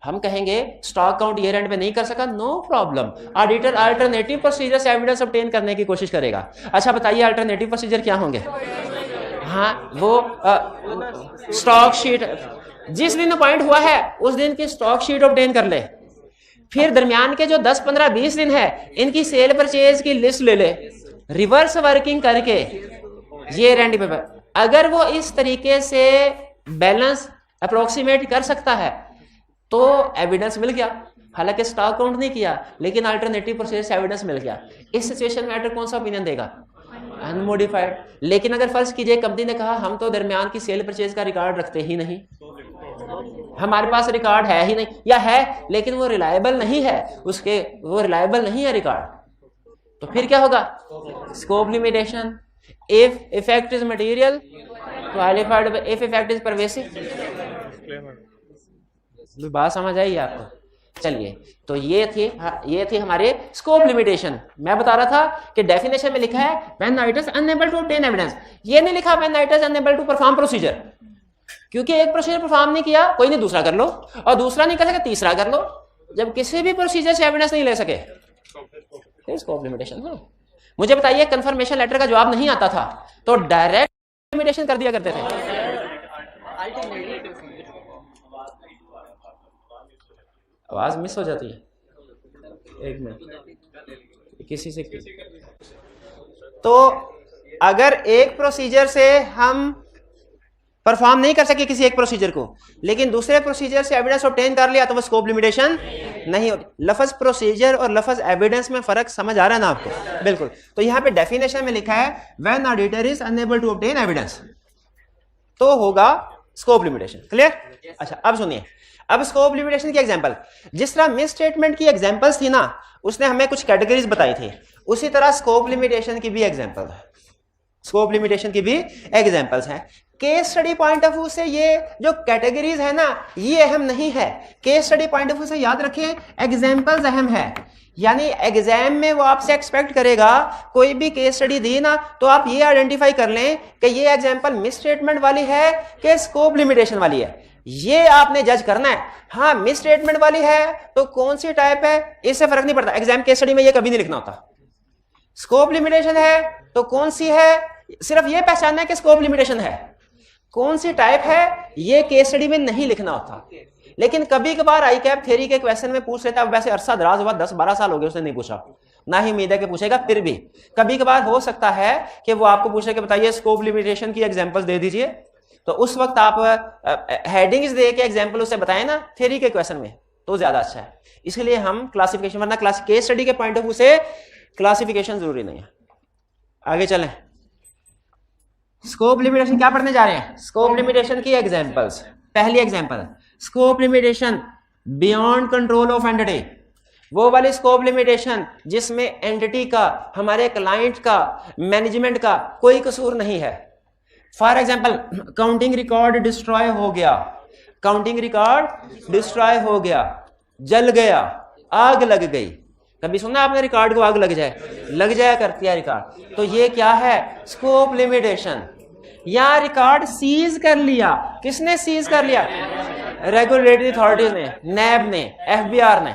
हम कहेंगे स्टॉक काउंट ईयर एंड में नहीं कर सका, no problem, auditor alternative procedure से एविडेंस ऑब्टेन करने की कोशिश करेगा। अच्छा बताइए अल्टरनेटिव प्रोसीजर क्या होंगे? हाँ वो स्टॉक शीट, जिस दिन अपॉइंट हुआ है उस दिन की स्टॉक शीट ऑब्टेन कर ले, फिर दरमियान के जो 10, 15, 20 दिन है इनकी सेल परचेज की लिस्ट ले ले, रिवर्स वर्किंग करके ये रेंट पेपर, अगर वो इस तरीके से बैलेंस अप्रोक्सीमेट कर सकता है तो एविडेंस मिल गया। हालांकि स्टॉक काउंट नहीं किया लेकिन अल्टरनेटिव प्रोसेस एविडेंस मिल गया। इस सिचुएशन में ऑडिटर कौन सा ओपिनियन देगा? अनमोडिफाइड। लेकिन अगर फर्ज कीजिए कंपनी ने कहा हम तो दरमियान की सेल परचेज का रिकॉर्ड रखते ही नहीं, हमारे पास रिकॉर्ड है ही नहीं, या है लेकिन वो रिलायबल नहीं है, उसके वो रिलायबल नहीं है रिकॉर्ड, तो फिर क्या होगा? Scope limitation. If effect is material qualified, if effect is pervasive. बात समझ आई आपको? चलिए, तो ये थी हमारे स्कोप लिमिटेशन। मैं बता रहा था कि डेफिनेशन में लिखा है when auditors unable to obtain evidence, ये नहीं लिखा when auditors unable to perform procedure, क्योंकि एक प्रोसीजर परफॉर्म नहीं किया कोई नहीं, दूसरा कर लो, और दूसरा नहीं कर सके तीसरा कर लो। जब किसी भी प्रोसीजर से एविडेंस नहीं ले सके फिर स्कोप लिमिटेशन है। मुझे बताइए कंफर्मेशन लेटर का जवाब नहीं आता था तो डायरेक्ट लिमिटेशन कर दिया करते थे। आवाज मिस हो जाती है, एक मिनट किसी से। तो अगर एक प्रोसीजर से हम परफॉर्म नहीं कर सके किसी एक प्रोसीजर को, लेकिन दूसरे प्रोसीजर से एविडेंस ऑब्टेन कर लिया तो वो स्कोप लिमिटेशन नहीं होती। लफ्ज प्रोसीजर और लफ्ज एविडेंस में फर्क समझ आ रहा है ना आपको? बिल्कुल। तो यहां पे डेफिनेशन में लिखा है when auditor is unable to obtain evidence, तो होगा स्कोप लिमिटेशन। क्लियर? अच्छा अब सुनिए, अब स्कोप लिमिटेशन की एग्जांपल, जिस तरह मिस स्टेटमेंट की एग्जांपल्स थी ना, उसने हमें कुछ कैटेगरीज बताई थी, उसी तरह स्कोप लिमिटेशन की भी एग्जांपल है, स्कोप लिमिटेशन की भी एग्जांपल्स हैं। Case study point of view से ये जो कैटेगरीज है ना ये अहम नहीं है, case study point of view से याद रखें एग्जांपल्स अहम है। यानी एग्जाम में वो आपसे एक्सपेक्ट करेगा कोई भी केस स्टडी दी ना तो आप ये आइडेंटिफाई कर लें कि ये एग्जांपल मिस स्टेटमेंट वाली है कि स्कोप लिमिटेशन वाली है, ये आपने जज करना है। हाँ मिस स्टेटमेंट वाली है तो कौन सी टाइप है इससे फर्क नहीं पड़ता, एग्जाम केस स्टडी में ये कभी नहीं लिखना होता। स्कोप लिमिटेशन है तो कौन सी है, सिर्फ ये पहचानना है कि स्कोप लिमिटेशन है, कौन सी टाइप है ये केस स्टडी में नहीं लिखना होता। लेकिन कभी कभार आई कैप थ्योरी के क्वेश्चन में पूछ लेता है, वैसे अरसा दराज हुआ 10-12 साल हो गए उसने नहीं पूछा, ना ही उम्मीद है कि पूछेगा, फिर भी कभी कभार हो सकता है कि वो आपको पूछे कि बताइए स्कोप लिमिटेशन की एग्जांपल्स दे दीजिए, तो उस वक्त आप हेडिंग्स दे के एग्जांपल उसे बताएं ना थ्योरी के क्वेश्चन में तो ज्यादा अच्छा है। इसलिए हम क्लासिफिकेशन, वरना केस स्टडी के पॉइंट ऑफ व्यू से क्लासिफिकेशन जरूरी नहीं है। आगे चलें, स्कोप लिमिटेशन क्या पढ़ने जा रहे हैं? स्कोप लिमिटेशन की एग्जांपल्स। पहली example scope limitation beyond control of entity, वो वाली स्कोप लिमिटेशन जिसमें एंटिटी का, हमारे क्लाइंट का, मैनेजमेंट का कोई कसूर नहीं है। For example counting record destroy हो गया, काउंटिंग रिकॉर्ड डिस्ट्रॉय हो गया, जल गया, आग लग गई, कभी सुना आपने रिकॉर्ड को आग लग जाए करती है रिकॉर्ड, तो ये क्या है? Scope limitation. या रिकॉर्ड सीज कर लिया, किसने सीज कर लिया? रेगुलेटरी अथॉरिटीज ने, नैब ने, एफबीआर ने,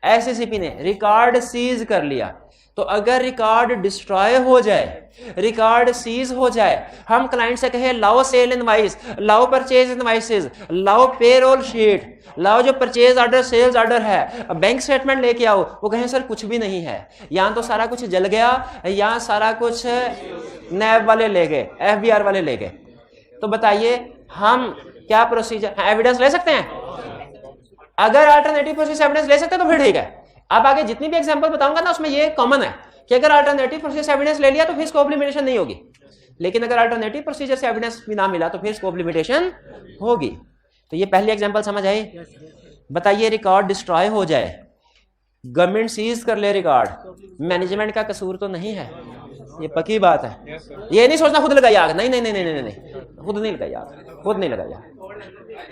एससीसीपी ने रिकॉर्ड सीज कर लिया। तो अगर रिकॉर्ड डिस्ट्रॉय हो जाए, रिकॉर्ड सीज हो जाए, हम क्लाइंट से कहे लाओ सेल इनवाइस, लाओ परचेज इनवाइसेस, लाओ पेरोल शीट, लाओ जो परचेज ऑर्डर, सेल्स ऑर्डर है, बैंक स्टेटमेंट लेके आओ, वो कहें सर कुछ भी नहीं है, यहाँ तो सारा कुछ जल गया, यहाँ सारा कुछ नैब वाले ले गए, एफबीआर वाले ले गए, तो बताइए हम क्या प्रोसीजर, एविडेंस ले सकते हैं? अगर अल्टरनेटिव प्रोसेस एविडेंस ले सकते हैं तो फिर ठीक है। अब आगे जितनी भी एग्जांपल बताऊंगा ना उसमें ये कॉमन है कि अगर अल्टरनेटिव प्रोसेस एविडेंस ले लिया तो फिर स्कोप लिमिटेशन नहीं होगी, लेकिन अगर अल्टरनेटिव प्रोसीजर से एविडेंस भी ना मिला तो फिर स्कोप लिमिटेशन होगी। तो ये पहली एग्जांपल समझ आई? बताइए रिकॉर्ड डिस्ट्रॉय हो जाए, गवर्नमेंट सीज कर ले रिकॉर्ड, मैनेजमेंट का कसूर तो नहीं है, ये पक्की बात है। ये नहीं सोचना खुद लगाई आग, नहीं नहीं नहीं नहीं नहीं, खुद नहीं लगाई आग, खुद नहीं लगाई आग,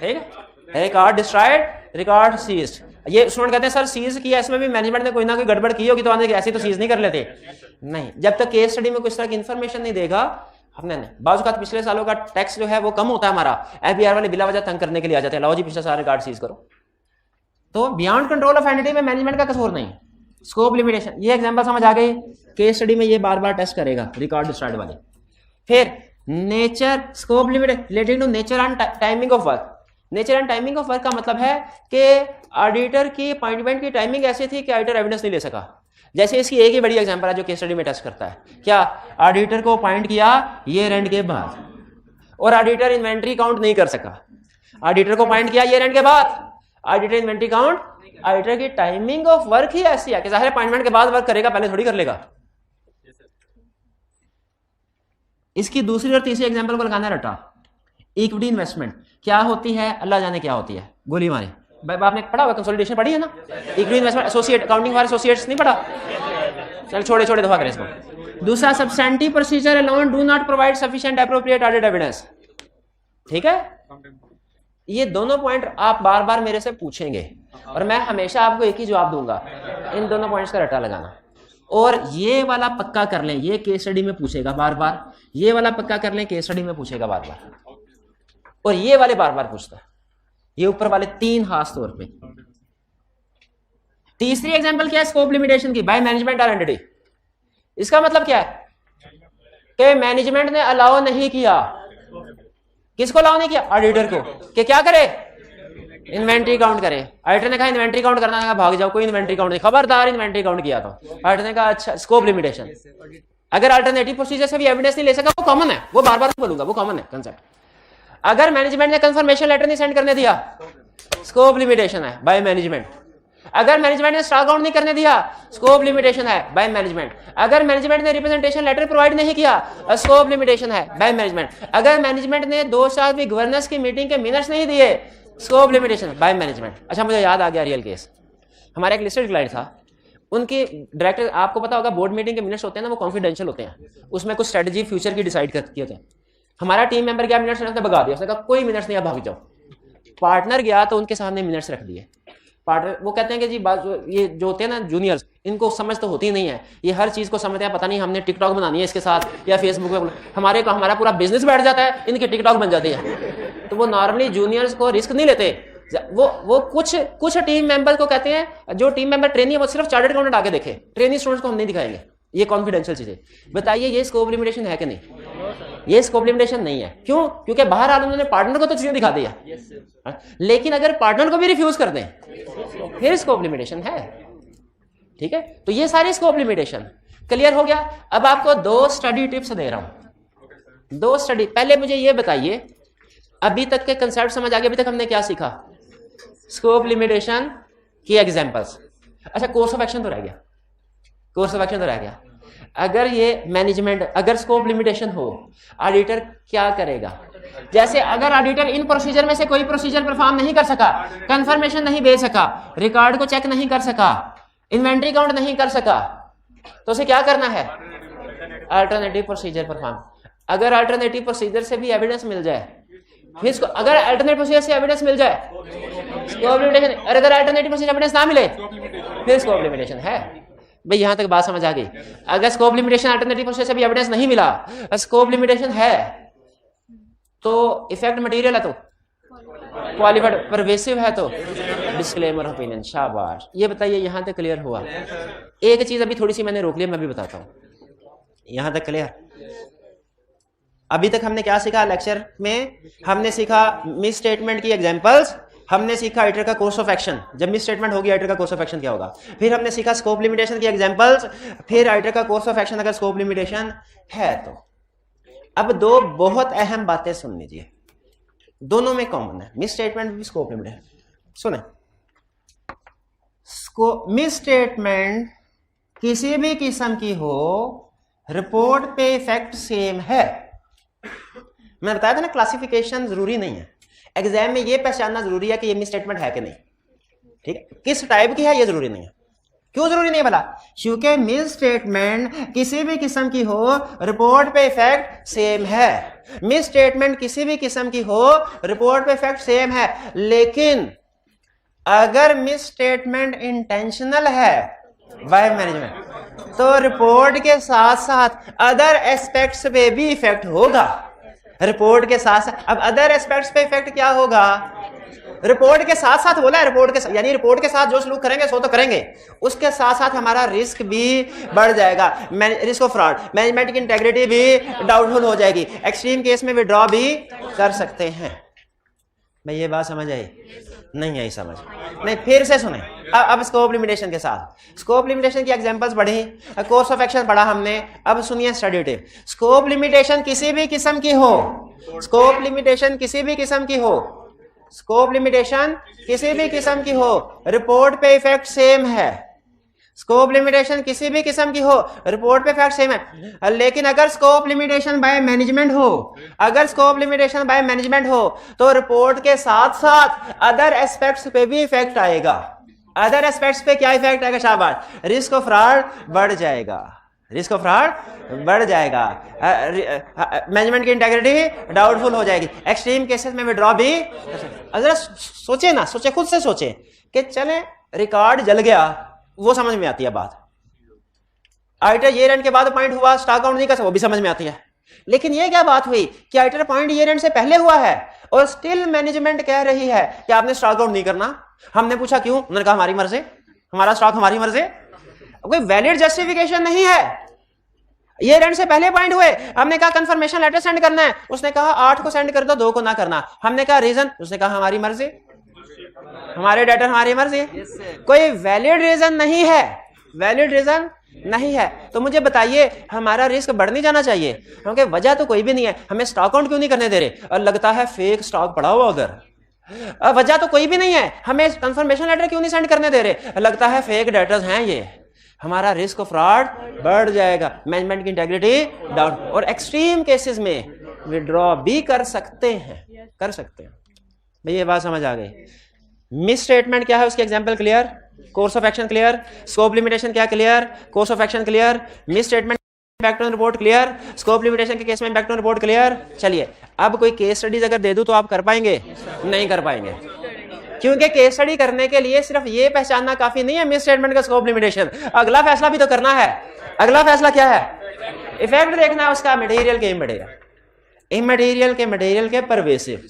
ठीक है। रिकॉर्ड डिस्ट्रॉयड, रिकॉर्ड सीज्ड, ये स्टूडेंट कहते हैं सर सीज किया, इसमें भी मैनेजमेंट ने कोई ना कोई गड़बड़ की होगी तो आने ऐसे तो सीज नहीं कर लेते। नहीं, जब तक केस स्टडी में कुछ तरह की इंफॉर्मेशन नहीं देगा हमने नहीं। बाजू का पिछले सालों का टैक्स जो है वो कम होता है हमारा, एफबीआर वाले बिला वजह तंग करने के लिए आ जाते हैं, लाओ जी पिछले सारे कार्ड सीज करो। तो बियॉन्ड कंट्रोल ऑफ एंटिटी में मैनेजमेंट का कसूर नहीं। स्कोप लिमिटेशन, ये एग्जांपल समझ आ गई, केस स्टडी में ये बार बार टेस्ट करेगा रिकॉर्ड डिस्ट्रॉयड वाले। फिर nature, scope limit relating to nature and timing of work. Nature and timing of work का मतलब है कि ऑडिटर की अपॉइंटमेंट की टाइमिंग ऐसी थी कि ऑडिटर एविडेंस नहीं ले सका। जैसे इसकी एक ही बड़ी एग्जांपल है जो केस स्टडी में टेस्ट करता है, क्या ऑडिटर को अपॉइंट किया ईयर एंड के बाद और ऑडिटर इन्वेंट्री काउंट नहीं कर सका। ऑडिटर को अपॉइंट किया ईयर एंड के बाद, ऑडिटर इन्वेंट्री काउंट, ऑडिटर की टाइमिंग ऑफ वर्क ही ऐसी है कि जाहिर अपॉइंटमेंट के बाद वर्क करेगा, पहले थोड़ी कर लेगा। इसकी दूसरी और तीसरी एग्जांपल को लगाना रटा। इक्विटी इन्वेस्टमेंट क्या होती है, अल्लाह जाने क्या होती है, गोली मारे। भाई आपने पढ़ा हुआ, कंसोलिडेशन पढ़ी है ना, equity investment associate, accounting for associates नहीं पढ़ा, चल छोड़े दफा करें इसको। दूसरा substantive procedure alone do not provide sufficient appropriate audit evidence. ठीक है, ये दोनों पॉइंट आप बार बार मेरे से पूछेंगे और मैं हमेशा आपको एक ही जवाब दूंगा, इन दोनों पॉइंट्स का रटा लगाना। और ये वाला पक्का कर लें, ये केस स्टडी में पूछेगा बार बार, ये वाला पक्का कर लें, केस स्टडी में पूछेगा बार बार, और ये वाले बार बार पूछता है, ये ऊपर वाले तीन खास तौर पे। तीसरी एग्जांपल क्या है, स्कोप लिमिटेशन की, बाय मैनेजमेंट और एंटिटी। इसका मतलब क्या है कि मैनेजमेंट ने अलाउ नहीं किया, किसको अलाउ नहीं किया, ऑडिटर को, कि क्या करे, इन्वेंट्री काउंट करे। ऑडिटर ने कहा इन्वेंट्री काउंट करना है, भाग जाओ, कोई इन्वेंट्री काउंट नहीं, खबरदार इन्वेंट्री काउंट किया तो ऑडिटर ने कहा अच्छा, स्कोप लिमिटेशन। अगर अल्टरनेटिव प्रोसीजर से भी एविडेंस नहीं ले सका, वो कॉमन है, वो बार बार बोलूंगा, वो कॉमन है कंसेप्ट। अगर मैनेजमेंट ने कंफर्मेशन लेटर नहीं सेंड करने दिया, स्कोप लिमिटेशन है बाय मैनेजमेंट। अगर मैनेजमेंट ने स्टॉक आउट नहीं करने दिया, स्कोप लिमिटेशन है बाय मैनेजमेंट। अगर मैनेजमेंट ने रिप्रेजेंटेशन लेटर प्रोवाइड नहीं किया, स्कोप लिमिटेशन है बाय मैनेजमेंट। अगर मैनेजमेंट ने 2 साल भी गवर्नेंस की मीटिंग के मिनट्स नहीं दिए, स्कोप लिमिटेशन बाय मैनेजमेंट। अच्छा, मुझे याद आ गया रियल केस, हमारा एक लिस्टेड क्लाइंट था, उनके डायरेक्टर, आपको पता होगा बोर्ड मीटिंग के मिनट्स होते हैं ना, वो कॉन्फिडेंशियल होते हैं, उसमें कुछ स्ट्रेटजी फ्यूचर की डिसाइड करती होते हैं। हमारा टीम मेंबर गया, मिनट्स ने भगा दिया, उसने कहा कोई मिनट्स नहीं, आप भाग जाओ। पार्टनर गया तो उनके सामने मिनट्स रख दिए। पार्टनर वो कहते हैं कि जी ये जो होते हैं ना जूनियर्स, इनको समझ तो होती नहीं है, ये हर चीज़ को समझते हैं, पता नहीं हमने टिकटॉक बनानी है इसके साथ या फेसबुक पे, हमारा पूरा बिजनेस बैठ जाता है, इनकी टिकटॉक बन जाती है। तो वो नॉर्मली जूनियर्स को रिस्क नहीं लेते, वो कुछ टीम मेंबर को कहते हैं, जो टीम मेंबर ट्रेनी है वो सिर्फ चार्टर्ड अकाउंटेंट आके देखे, ट्रेनी स्टूडेंट्स को हम नहीं दिखाएंगे, ये कॉन्फिडेंशियल चीजें। बताइए ये स्कोप लिमिटेशन है कि नहीं? ये स्कोप लिमिटेशन नहीं है। क्यों? क्योंकि बहरहाल उन्होंने पार्टनर को तो चीजें दिखा दी है, लेकिन अगर पार्टनर को भी रिफ्यूज कर दें फिर स्कोप लिमिटेशन है। ठीक है, तो ये सारी स्कोप लिमिटेशन क्लियर हो गया। अब आपको 2 स्टडी टिप्स दे रहा हूं, 2 स्टडी। पहले मुझे ये बताइए अभी तक के कंसेप्ट समझ आ गए? अभी तक हमने क्या सीखा? स्कोप लिमिटेशन की एग्जांपल्स। अच्छा, कोर्स ऑफ एक्शन तो रह गया, कोर्स ऑफ एक्शन तो रह गया। अगर ये मैनेजमेंट, अगर स्कोप लिमिटेशन हो, ऑडिटर क्या करेगा? जैसे अगर ऑडिटर इन प्रोसीजर में से कोई प्रोसीजर परफॉर्म नहीं कर सका, कंफर्मेशन नहीं भेज सका, रिकॉर्ड को चेक नहीं कर सका, इन्वेंट्री काउंट नहीं कर सका, तो उसे क्या करना है? Alternative procedure perform. अगर अल्टरनेटिव प्रोसीजर से भी एविडेंस मिल जाए, फिर इसको, अगर अल्टरनेटिव प्रोसीजर से एविडेंस मिल जाए स्कोप लिमिटेशन, और अगर अल्टरनेटिव प्रोसीजर एविडेंस ना मिले फिर स्कोप लिमिटेशन है। भाई यहां तक बात समझ आ गई? अगर स्कोप लिमिटेशन अल्टरनेटिव प्रोसीजर से भी एविडेंस नहीं मिला, स्कोप लिमिटेशन है, तो इफेक्ट मटेरियल है, तो क्वालिफाइड, परवेसिव है, तो डिस्क्लेमर ओपिनियन। शाबाश। ये बताइए यहां तक क्लियर हुआ? एक चीज अभी थोड़ी सी मैंने रोक लिया, मैं भी बताता हूं। यहां तक क्लियर? अभी तक हमने क्या सीखा? लेक्चर में हमने सीखा मिस स्टेटमेंट की एग्जांपल्स, हमने सीखा ऑडिटर का कोर्स ऑफ एक्शन, जब मिस स्टेटमेंट होगी ऑडिटर का कोर्स ऑफ एक्शन क्या होगा, फिर हमने सीखा स्कोप लिमिटेशन की एग्जांपल्स, फिर ऑडिटर का कोर्स ऑफ एक्शन अगर स्कोप लिमिटेशन है तो। अब 2 बहुत अहम बातें सुन लीजिए, दोनों में कॉमन है, मिस स्टेटमेंट भी स्कोप लिमिटेशन। सुने, मिस स्टेटमेंट किसी भी किस्म की हो, रिपोर्ट पे इफेक्ट सेम है। मैं बताया था ना, क्लासिफिकेशन जरूरी नहीं है, एग्जाम में ये पहचानना जरूरी है कि ये मिस स्टेटमेंट है कि नहीं। ठीक है, किस टाइप की है ये जरूरी नहीं है। क्यों जरूरी नहीं है भला? क्योंकि मिस स्टेटमेंट किसी भी किस्म की हो, रिपोर्ट पे इफेक्ट सेम है। मिस स्टेटमेंट किसी भी किस्म की हो, रिपोर्ट पे इफेक्ट सेम है, लेकिन अगर मिस स्टेटमेंट इंटेंशनल है बाय मैनेजमेंट तो रिपोर्ट के साथ साथ अदर एस्पेक्ट्स पे भी इफेक्ट होगा। रिपोर्ट के साथ साथ, अब अदर एस्पेक्ट्स पे इफेक्ट क्या होगा? रिपोर्ट के साथ साथ बोला है, रिपोर्ट के यानी रिपोर्ट के साथ जो सलूक करेंगे सो तो करेंगे, उसके साथ साथ हमारा रिस्क भी बढ़ जाएगा, रिस्क ऑफ फ्रॉड, मैनेजमेंट की इंटेग्रिटी भी डाउटफुल हो जाएगी, एक्सट्रीम केस में विड्रॉ भी कर सकते हैं। भाई ये बात समझ आई? नहीं आई समझ? नहीं, फिर से सुने। अब स्कोप लिमिटेशन के साथ, स्कोप लिमिटेशन की एग्जांपल्स पढ़ी, कोर्स ऑफ एक्शन पढ़ा हमने, अब सुनिए स्टडी टिप। स्कोप लिमिटेशन किसी भी किस्म की हो, स्कोप लिमिटेशन किसी भी किस्म की हो, स्कोप लिमिटेशन किसी भी किस्म की हो, रिपोर्ट पे इफेक्ट सेम है। स्कोप लिमिटेशन किसी भी किस्म की हो, रिपोर्ट पे इफेक्ट सेम है। लेकिन अगर स्कोप लिमिटेशन बाय मैनेजमेंट हो, अगर स्कोप लिमिटेशन बाय मैनेजमेंट हो तो रिपोर्ट के साथ साथ अदर एस्पेक्ट्स पे भी इफेक्ट आएगा। अदर एस्पेक्ट्स पे क्या इफेक्ट आएगा? शाबाश, रिस्क ऑफ फ्रॉड बढ़ जाएगा, रिस्क ऑफ फ्रॉड बढ़ जाएगा, मैनेजमेंट की इंटेग्रिटी डाउटफुल हो जाएगी, एक्सट्रीम केसेस में विड्रॉ भी। अगर सोचे ना, सोचे, खुद से सोचे कि चले रिकॉर्ड जल गया, वो समझ में आती है बात। आइटर ईयर एंड के बाद अपॉइंट हुआ, स्टॉक काउंट नहीं कर सकता, वो भी समझ में आती है। लेकिन ये क्या बात हुई कि आइटर अपॉइंट ईयर एंड से पहले हुआ है और स्टिल मैनेजमेंट कह रही है कि आपने स्टॉक आउट नहीं करना। हमने पूछा क्यों? उन्होंने कहा हमारी मर्जी, हमारा स्टॉक हमारी मर्जी। कोई वैलिड जस्टिफिकेशन नहीं है। ईयर एंड से पहले पॉइंट हुए, हमने कहा कंफर्मेशन लेटर सेंड करना है, उसने कहा 8 को सेंड कर दो, 2 को ना करना। हमने कहा रीजन, उसने कहा हमारी मर्जी, हमारे डेटर हमारी मर्जी। कोई वैलिड रीजन नहीं है, वैलिड रीजन नहीं है। तो मुझे बताइए हमारा रिस्क बढ़ नहीं जाना चाहिए? क्योंकि वजह तो कोई भी नहीं है, हमें स्टॉक आउट क्यों नहीं करने दे रहे? और लगता है फेक स्टॉक पड़ा हुआ उधर, वजह तो कोई भी नहीं है, हमें कंफर्मेशन लेटर क्यों नहीं सेंड करने दे रहे? लगता है फेक डेटर्स हैं ये, हमारा रिस्क ऑफ फ्रॉड बढ़ जाएगा, मैनेजमेंट की इंटेग्रिटी डाउन, और एक्सट्रीम केसेस में विड्रॉ भी कर सकते हैं, कर सकते हैं। भाई ये बात समझ आ गई? मिस स्टेटमेंट क्या है उसकी example clear, course of action clear, scope limitation क्या clear, course of action clear, misstatement impact on report clear, scope limitation के केस में इम्पैक्ट ऑन रिपोर्ट क्लियर। चलिए अब कोई केस स्टडीज अगर दे दूं तो आप कर पाएंगे? नहीं कर पाएंगे, क्योंकि केस स्टडी करने के लिए सिर्फ ये पहचानना काफी नहीं है मिस स्टेटमेंट का स्कोप लिमिटेशन, अगला फैसला भी तो करना है। अगला फैसला क्या है? इफेक्ट देखना है उसका, मटेरियल के इमटेरियल, इमटेरियल के मटेरियल के परवेसिव।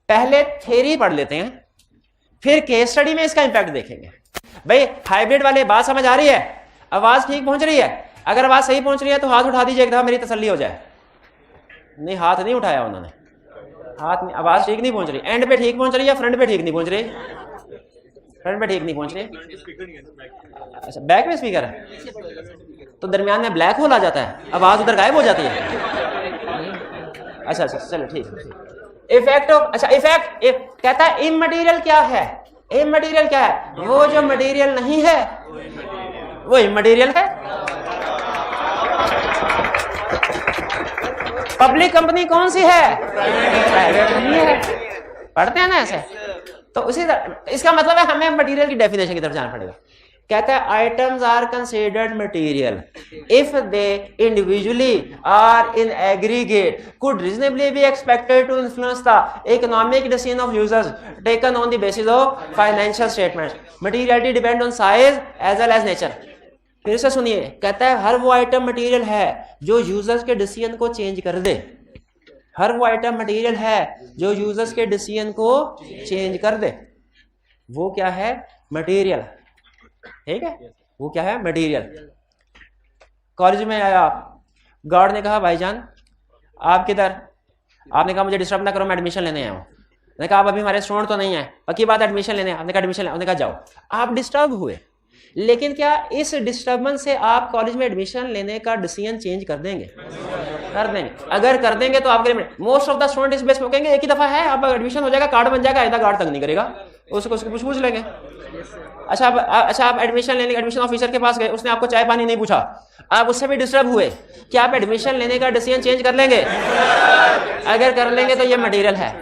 पहले थ्योरी पढ़ लेते हैं, फिर केस स्टडी में इसका इंपैक्ट देखेंगे। भाई हाइब्रिड वाले बात समझ आ रही है? आवाज ठीक पहुंच रही है? अगर आवाज सही पहुंच रही है तो हाथ उठा दीजिए एक दफा, मेरी तसल्ली हो जाए। नहीं, हाथ नहीं उठाया उन्होंने, हाथ नहीं, आवाज ठीक नहीं पहुंच रही। एंड पे ठीक पहुंच रही है, फ्रंट पे ठीक नहीं पहुंच रही? फ्रंट पे ठीक नहीं पहुंच रही। अच्छा, बैक में स्पीकर है तो दरमियान में ब्लैक होल आ जाता है, आवाज उधर गायब हो जाती है। अच्छा अच्छा, चलो ठीक। इफेक्ट ऑफ, अच्छा इफेक्ट कहता है इमटेरियल क्या है? इमटेरियल क्या है? वो जो मटेरियल नहीं है वो इमटेरियल है। पब्लिक कंपनी कौन सी है? प्राइवेट कंपनी है। पढ़ते हैं ना ऐसे? तो उसी तरह इसका मतलब है हमें मटेरियल की डेफिनेशन की तरफ जाना पड़ेगा। कहता है items are considered material if they individually और in aggregate could reasonably be expected to influence the economic decision of users taken on the basis of financial statements. Materiality depend on size as well as nature. फिर से सुनिए, कहता है हर वो item material है जो users के decision को चेंज कर दे। हर वो आइटम मटेरियल है जो यूजर्स के डिसीजन को चेंज कर दे, वो क्या है? मटेरियल। ठीक है, वो क्या है? मटेरियल। कॉलेज में आया आप, गार्ड ने कहा भाईजान आप किधर? आपने कहा मुझे डिस्टर्ब ना करो, मैं एडमिशन लेने आया हूँ। मैंने कहा आप अभी हमारे स्टूडेंट तो नहीं है, पक्की बात एडमिशन लेने? आपने कहा एडमिशन, आपने कहा जाओ। आप डिस्टर्ब हुए, लेकिन क्या इस डिस्टर्बेंस से आप कॉलेज में एडमिशन लेने का डिसीजन चेंज कर देंगे? कर देंगे। अगर कर देंगे तो आपके मोस्ट ऑफ द स्टूडेंट इस बेस पे कहेंगे एक ही दफा है, अब एडमिशन हो जाएगा, कार्ड बन जाएगा, आइंदा कार्ड तक नहीं करेगा, उसको पूछ लेंगे। अच्छा आप एडमिशन लेने, एडमिशन ऑफिसर के पास गए, उसने आपको चाय पानी नहीं पूछा, आप उससे भी डिस्टर्ब हुए, क्या आप एडमिशन लेने का डिसीजन चेंज कर लेंगे? अगर कर लेंगे तो ये मटेरियल है,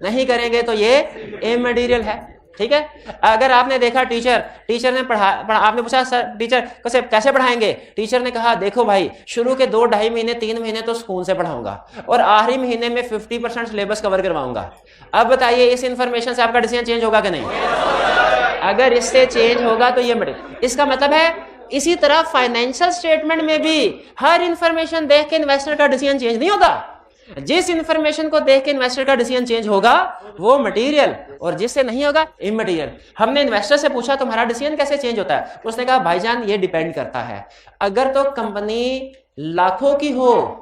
नहीं करेंगे तो ये इमटेरियल है। ठीक है। अगर आपने देखा टीचर ने पढ़ा, आपने पूछा सर टीचर कैसे पढ़ाएंगे? टीचर ने कहा देखो भाई शुरू के 2-2.5 महीने 3 महीने तो सुकून से पढ़ाऊंगा और आखिरी महीने में 50% सिलेबस कवर करवाऊंगा। अब बताइए इस इंफॉर्मेशन से आपका डिसीजन चेंज होगा कि नहीं? अगर इससे चेंज होगा तो ये मटेरियल, इसका मतलब है इसी तरह फाइनेंशियल स्टेटमेंट में भी हर इंफॉर्मेशन देख के इन्वेस्टर का डिसीजन चेंज नहीं होगा। जिस इंफॉर्मेशन को देख के इन्वेस्टर का डिसीजन चेंज होगा वो मटेरियल, और जिससे नहीं होगा इमटेरियल। हमने इन्वेस्टर से पूछा तुम्हारा डिसीजन कैसे चेंज होता है, उसने कहा भाईजान ये डिपेंड करता है, अगर तो कंपनी लाखों की हो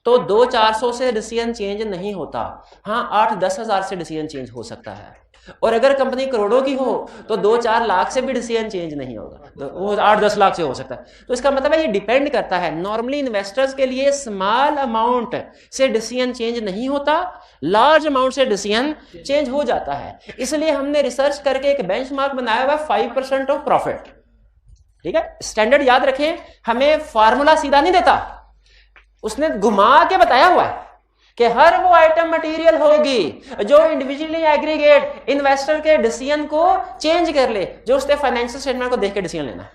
तो 200-400 से डिसीजन चेंज नहीं होता, हाँ 8-10 हज़ार से डिसीजन चेंज हो सकता है, और अगर कंपनी करोड़ों की हो तो 2-4 लाख से भी डिसीजन चेंज नहीं होगा, तो वो 8-10 लाख से हो सकता है। तो इसका मतलब है ये डिपेंड करता है। नॉर्मली इन्वेस्टर्स के लिए स्मॉल अमाउंट से डिसीजन चेंज नहीं होता, लार्ज अमाउंट से डिसीजन चेंज हो जाता है। इसलिए हमने रिसर्च करके एक बेंचमार्क बनाया हुआ है 5% ऑफ प्रॉफिट। ठीक है, स्टैंडर्ड याद रखें, हमें फार्मूला सीधा नहीं देता, उसने घुमा के बताया हुआ है कि हर वो आइटम मटेरियल होगी जो इंडिविजुअली एग्रीगेट इन्वेस्टर के डिसीजन को चेंज कर ले, जो उसके फाइनेंशियल स्टेटमेंट को देख के डिसीजन लेना है।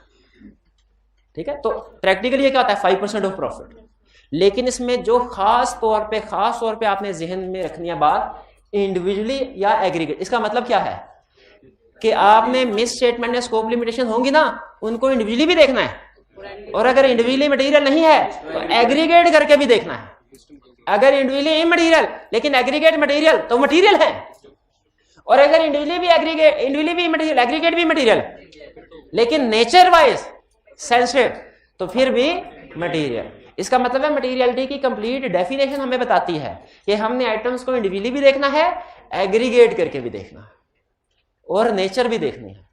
ठीक है, तो प्रैक्टिकली ये क्या होता है 5% ऑफ प्रॉफिट। लेकिन इसमें जो खास तौर पे आपने जहन में रखनी है बात, इंडिविजुअली या एग्रीगेट। इसका मतलब क्या है कि आपने मिस स्टेटमेंट या स्कोप लिमिटेशन होंगी ना, उनको इंडिविजुअली भी देखना है, और अगर इंडिविजुअली मटेरियल नहीं है तो एग्रीगेट करके भी देखना है। अगर इंडिविजुअली इमटेरियल लेकिन एग्रीगेट मटेरियल तो मटेरियल है, और अगर इंडिविजुअली भी एग्रीगेट, इंडिविजुअली भी मटेरियल, एग्रीगेट भी मटेरियल लेकिन नेचर वाइज सेंसिटिव, तो फिर भी मटेरियल। इसका मतलब है मटेरियलिटी की कंप्लीट डेफिनेशन हमें बताती है कि हमने आइटम्स को इंडिविजुअली भी देखना है, एग्रीगेट करके भी देखना है, और नेचर भी देखनी है।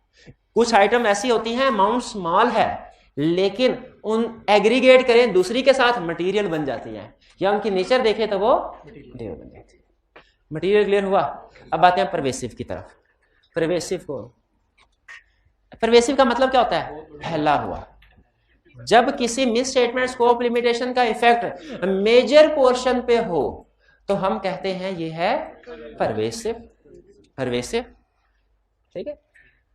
कुछ आइटम ऐसी होती हैं अमाउंट स्मॉल है लेकिन उन एग्रीगेट करें दूसरी के साथ मटेरियल बन जाती हैं, या उनकी नेचर देखें तो वो मटेरियल बन जाती है। मटेरियल क्लियर हुआ। अब आते हैं परवेसिव की तरफ। परवेसिव का मतलब क्या होता है? फैला हुआ। जब किसी मिस स्टेटमेंट स्कोप लिमिटेशन का इफेक्ट मेजर पोर्शन पे हो तो हम कहते हैं ये है परवेसिव। ठीक है,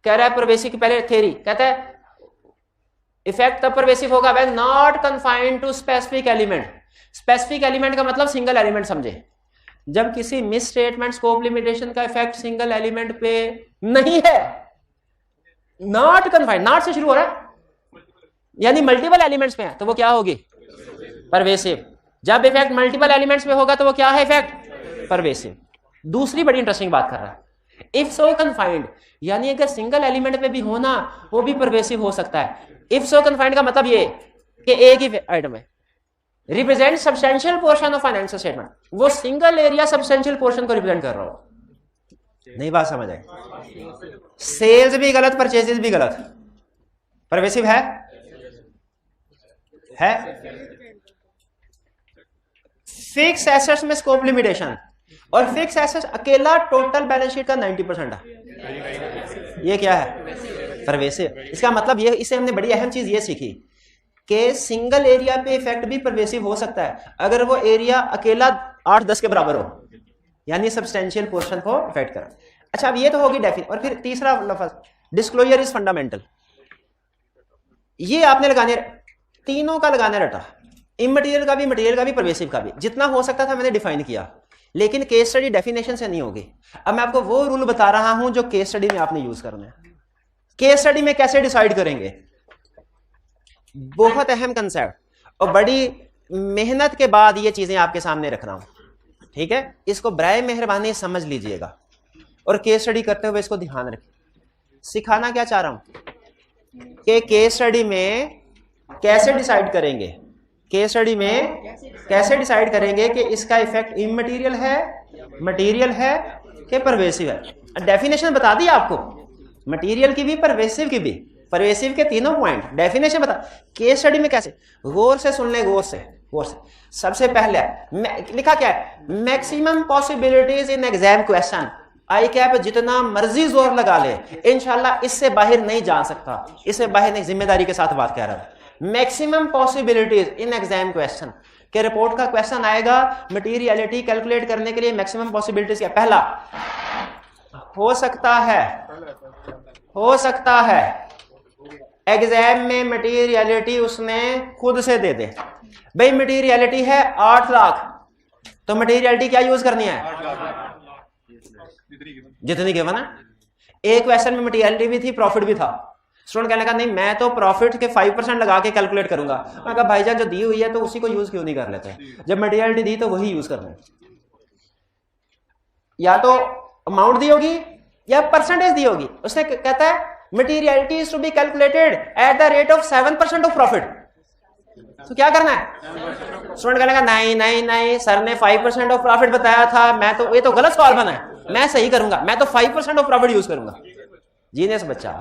कह रहा है परवेसिव की पहले थ्योरी कहता है इफेक्ट तब परवेसिव होगा when not confined to specific element. Specific element का मतलब सिंगल एलिमेंट समझे। जब किसी मिस स्टेटमेंट स्कोप लिमिटेशन का इफेक्ट सिंगल एलिमेंट पे नहीं है, नॉट कन्फाइंड, नॉट से शुरू हो रहा है यानी मल्टीपल एलिमेंट्स पे है, तो वो क्या होगी? परवेसिव। जब इफेक्ट मल्टीपल एलिमेंट्स पे होगा तो वो क्या है? Effect pervasive. दूसरी बड़ी इंटरेस्टिंग बात कर रहा है, इफ सो कन्फाइंड, यानी अगर सिंगल एलिमेंट पे भी होना वो भी परवेसिव हो सकता है। इफ सो कन्फाइंड का मतलब ये कि एक ही आइटम है represent substantial portion of financial statement, वो सिंगल एरिया सब्सटेंशियल पोर्शन को रिप्रेजेंट कर रहा हो। नहीं बात समझ आई? सेल्स भी गलत, परचेजेस भी गलत, परवेसिव है? फिक्स एसेट्स में स्कोप लिमिटेशन, और फिक्स एसेट्स अकेला टोटल बैलेंस शीट का 90% है, ये क्या है? परवेसिव। इसका मतलब ये, इससे हमने बड़ी अहम चीज ये सीखी कि सिंगल एरिया पे इफेक्ट भी परवेसिव हो सकता है अगर वो एरिया अकेला 8-10 के बराबर हो, यानी सब्सटेंशियल पोर्शन को इफेक्ट करा। अच्छा, अब ये तो होगी डेफिनेशन। और फिर तीसरा लफ्ज डिस्क्लोजर इज फंडामेंटल, ये आपने लगाने, तीनों का लगाने रटा, इमटेरियल का भी, मटेरियल का भी, परवेसिव का भी। जितना हो सकता था मैंने डिफाइन किया, लेकिन केस स्टडी डेफिनेशन से नहीं होगी। अब मैं आपको वो रूल बता रहा हूं जो केस स्टडी में आपने यूज करना है। केस स्टडी में कैसे डिसाइड करेंगे, बहुत अहम कंसेप्ट, और बड़ी मेहनत के बाद ये चीजें आपके सामने रख रहा हूं। ठीक है, इसको बराए मेहरबानी समझ लीजिएगा, और केस स्टडी करते हुए इसको ध्यान रखिए। सिखाना क्या चाह रहा हूं कि केस स्टडी में कैसे डिसाइड करेंगे, केस स्टडी में कैसे डिसाइड करेंगे कि इसका इफेक्ट इमटेरियल है, मटेरियल है कि परवेसिव है। डेफिनेशन बता दी आपको, मटेरियल की भी, परवेसिव की भी। परवेसिव के तीनों पॉइंट डेफिनेशन बता। केस स्टडी में कैसे, गौर से सुन ले, गौर से। सबसे पहले लिखा क्या है? Maximum possibilities in exam question. I cap जितना मर्जी जोर लगा ले, इंशाल्लाह इससे बाहर नहीं जा सकता, इससे बाहर नहीं, जिम्मेदारी के साथ बात कह रहा हूं। Maximum possibilities in exam question के रिपोर्ट का क्वेश्चन आएगा, मटीरियलिटी कैलकुलेट करने के लिए मैक्सिमम पॉसिबिलिटीज क्या? पहला, हो सकता है एग्जाम में मटीरियलिटी उसने खुद से दे दे। भाई मटीरियलिटी है 8 लाख, तो मटीरियलिटी क्या यूज करनी है? जितनी गिवन है। एक क्वेश्चन में मटेरियलिटी भी थी, प्रॉफिट भी था। स्टूडेंट कहने लगा नहीं मैं तो प्रॉफिट के 5% लगा के कैलकुलेट करूंगा। मैं कहा भाईजान जो दी हुई है तो उसी को यूज क्यों नहीं कर लेते, जब मटेरियलिटी दी तो वही यूज करना है। या तो अमाउंट दी होगी या परसेंटेज दी होगी। उसने कहता है materiality is to be calculated at the rate of 7% of profit. तो क्या करना है? स्टूडेंट कहने लगा नहीं नहीं नहीं सर ने 5% ऑफ प्रॉफिट बताया था, मैं तो ये तो गलत सवाल बना है, मैं सही करूंगा, मैं तो 5% ऑफ प्रॉफिट यूज करूंगा। जीनियस बच्चा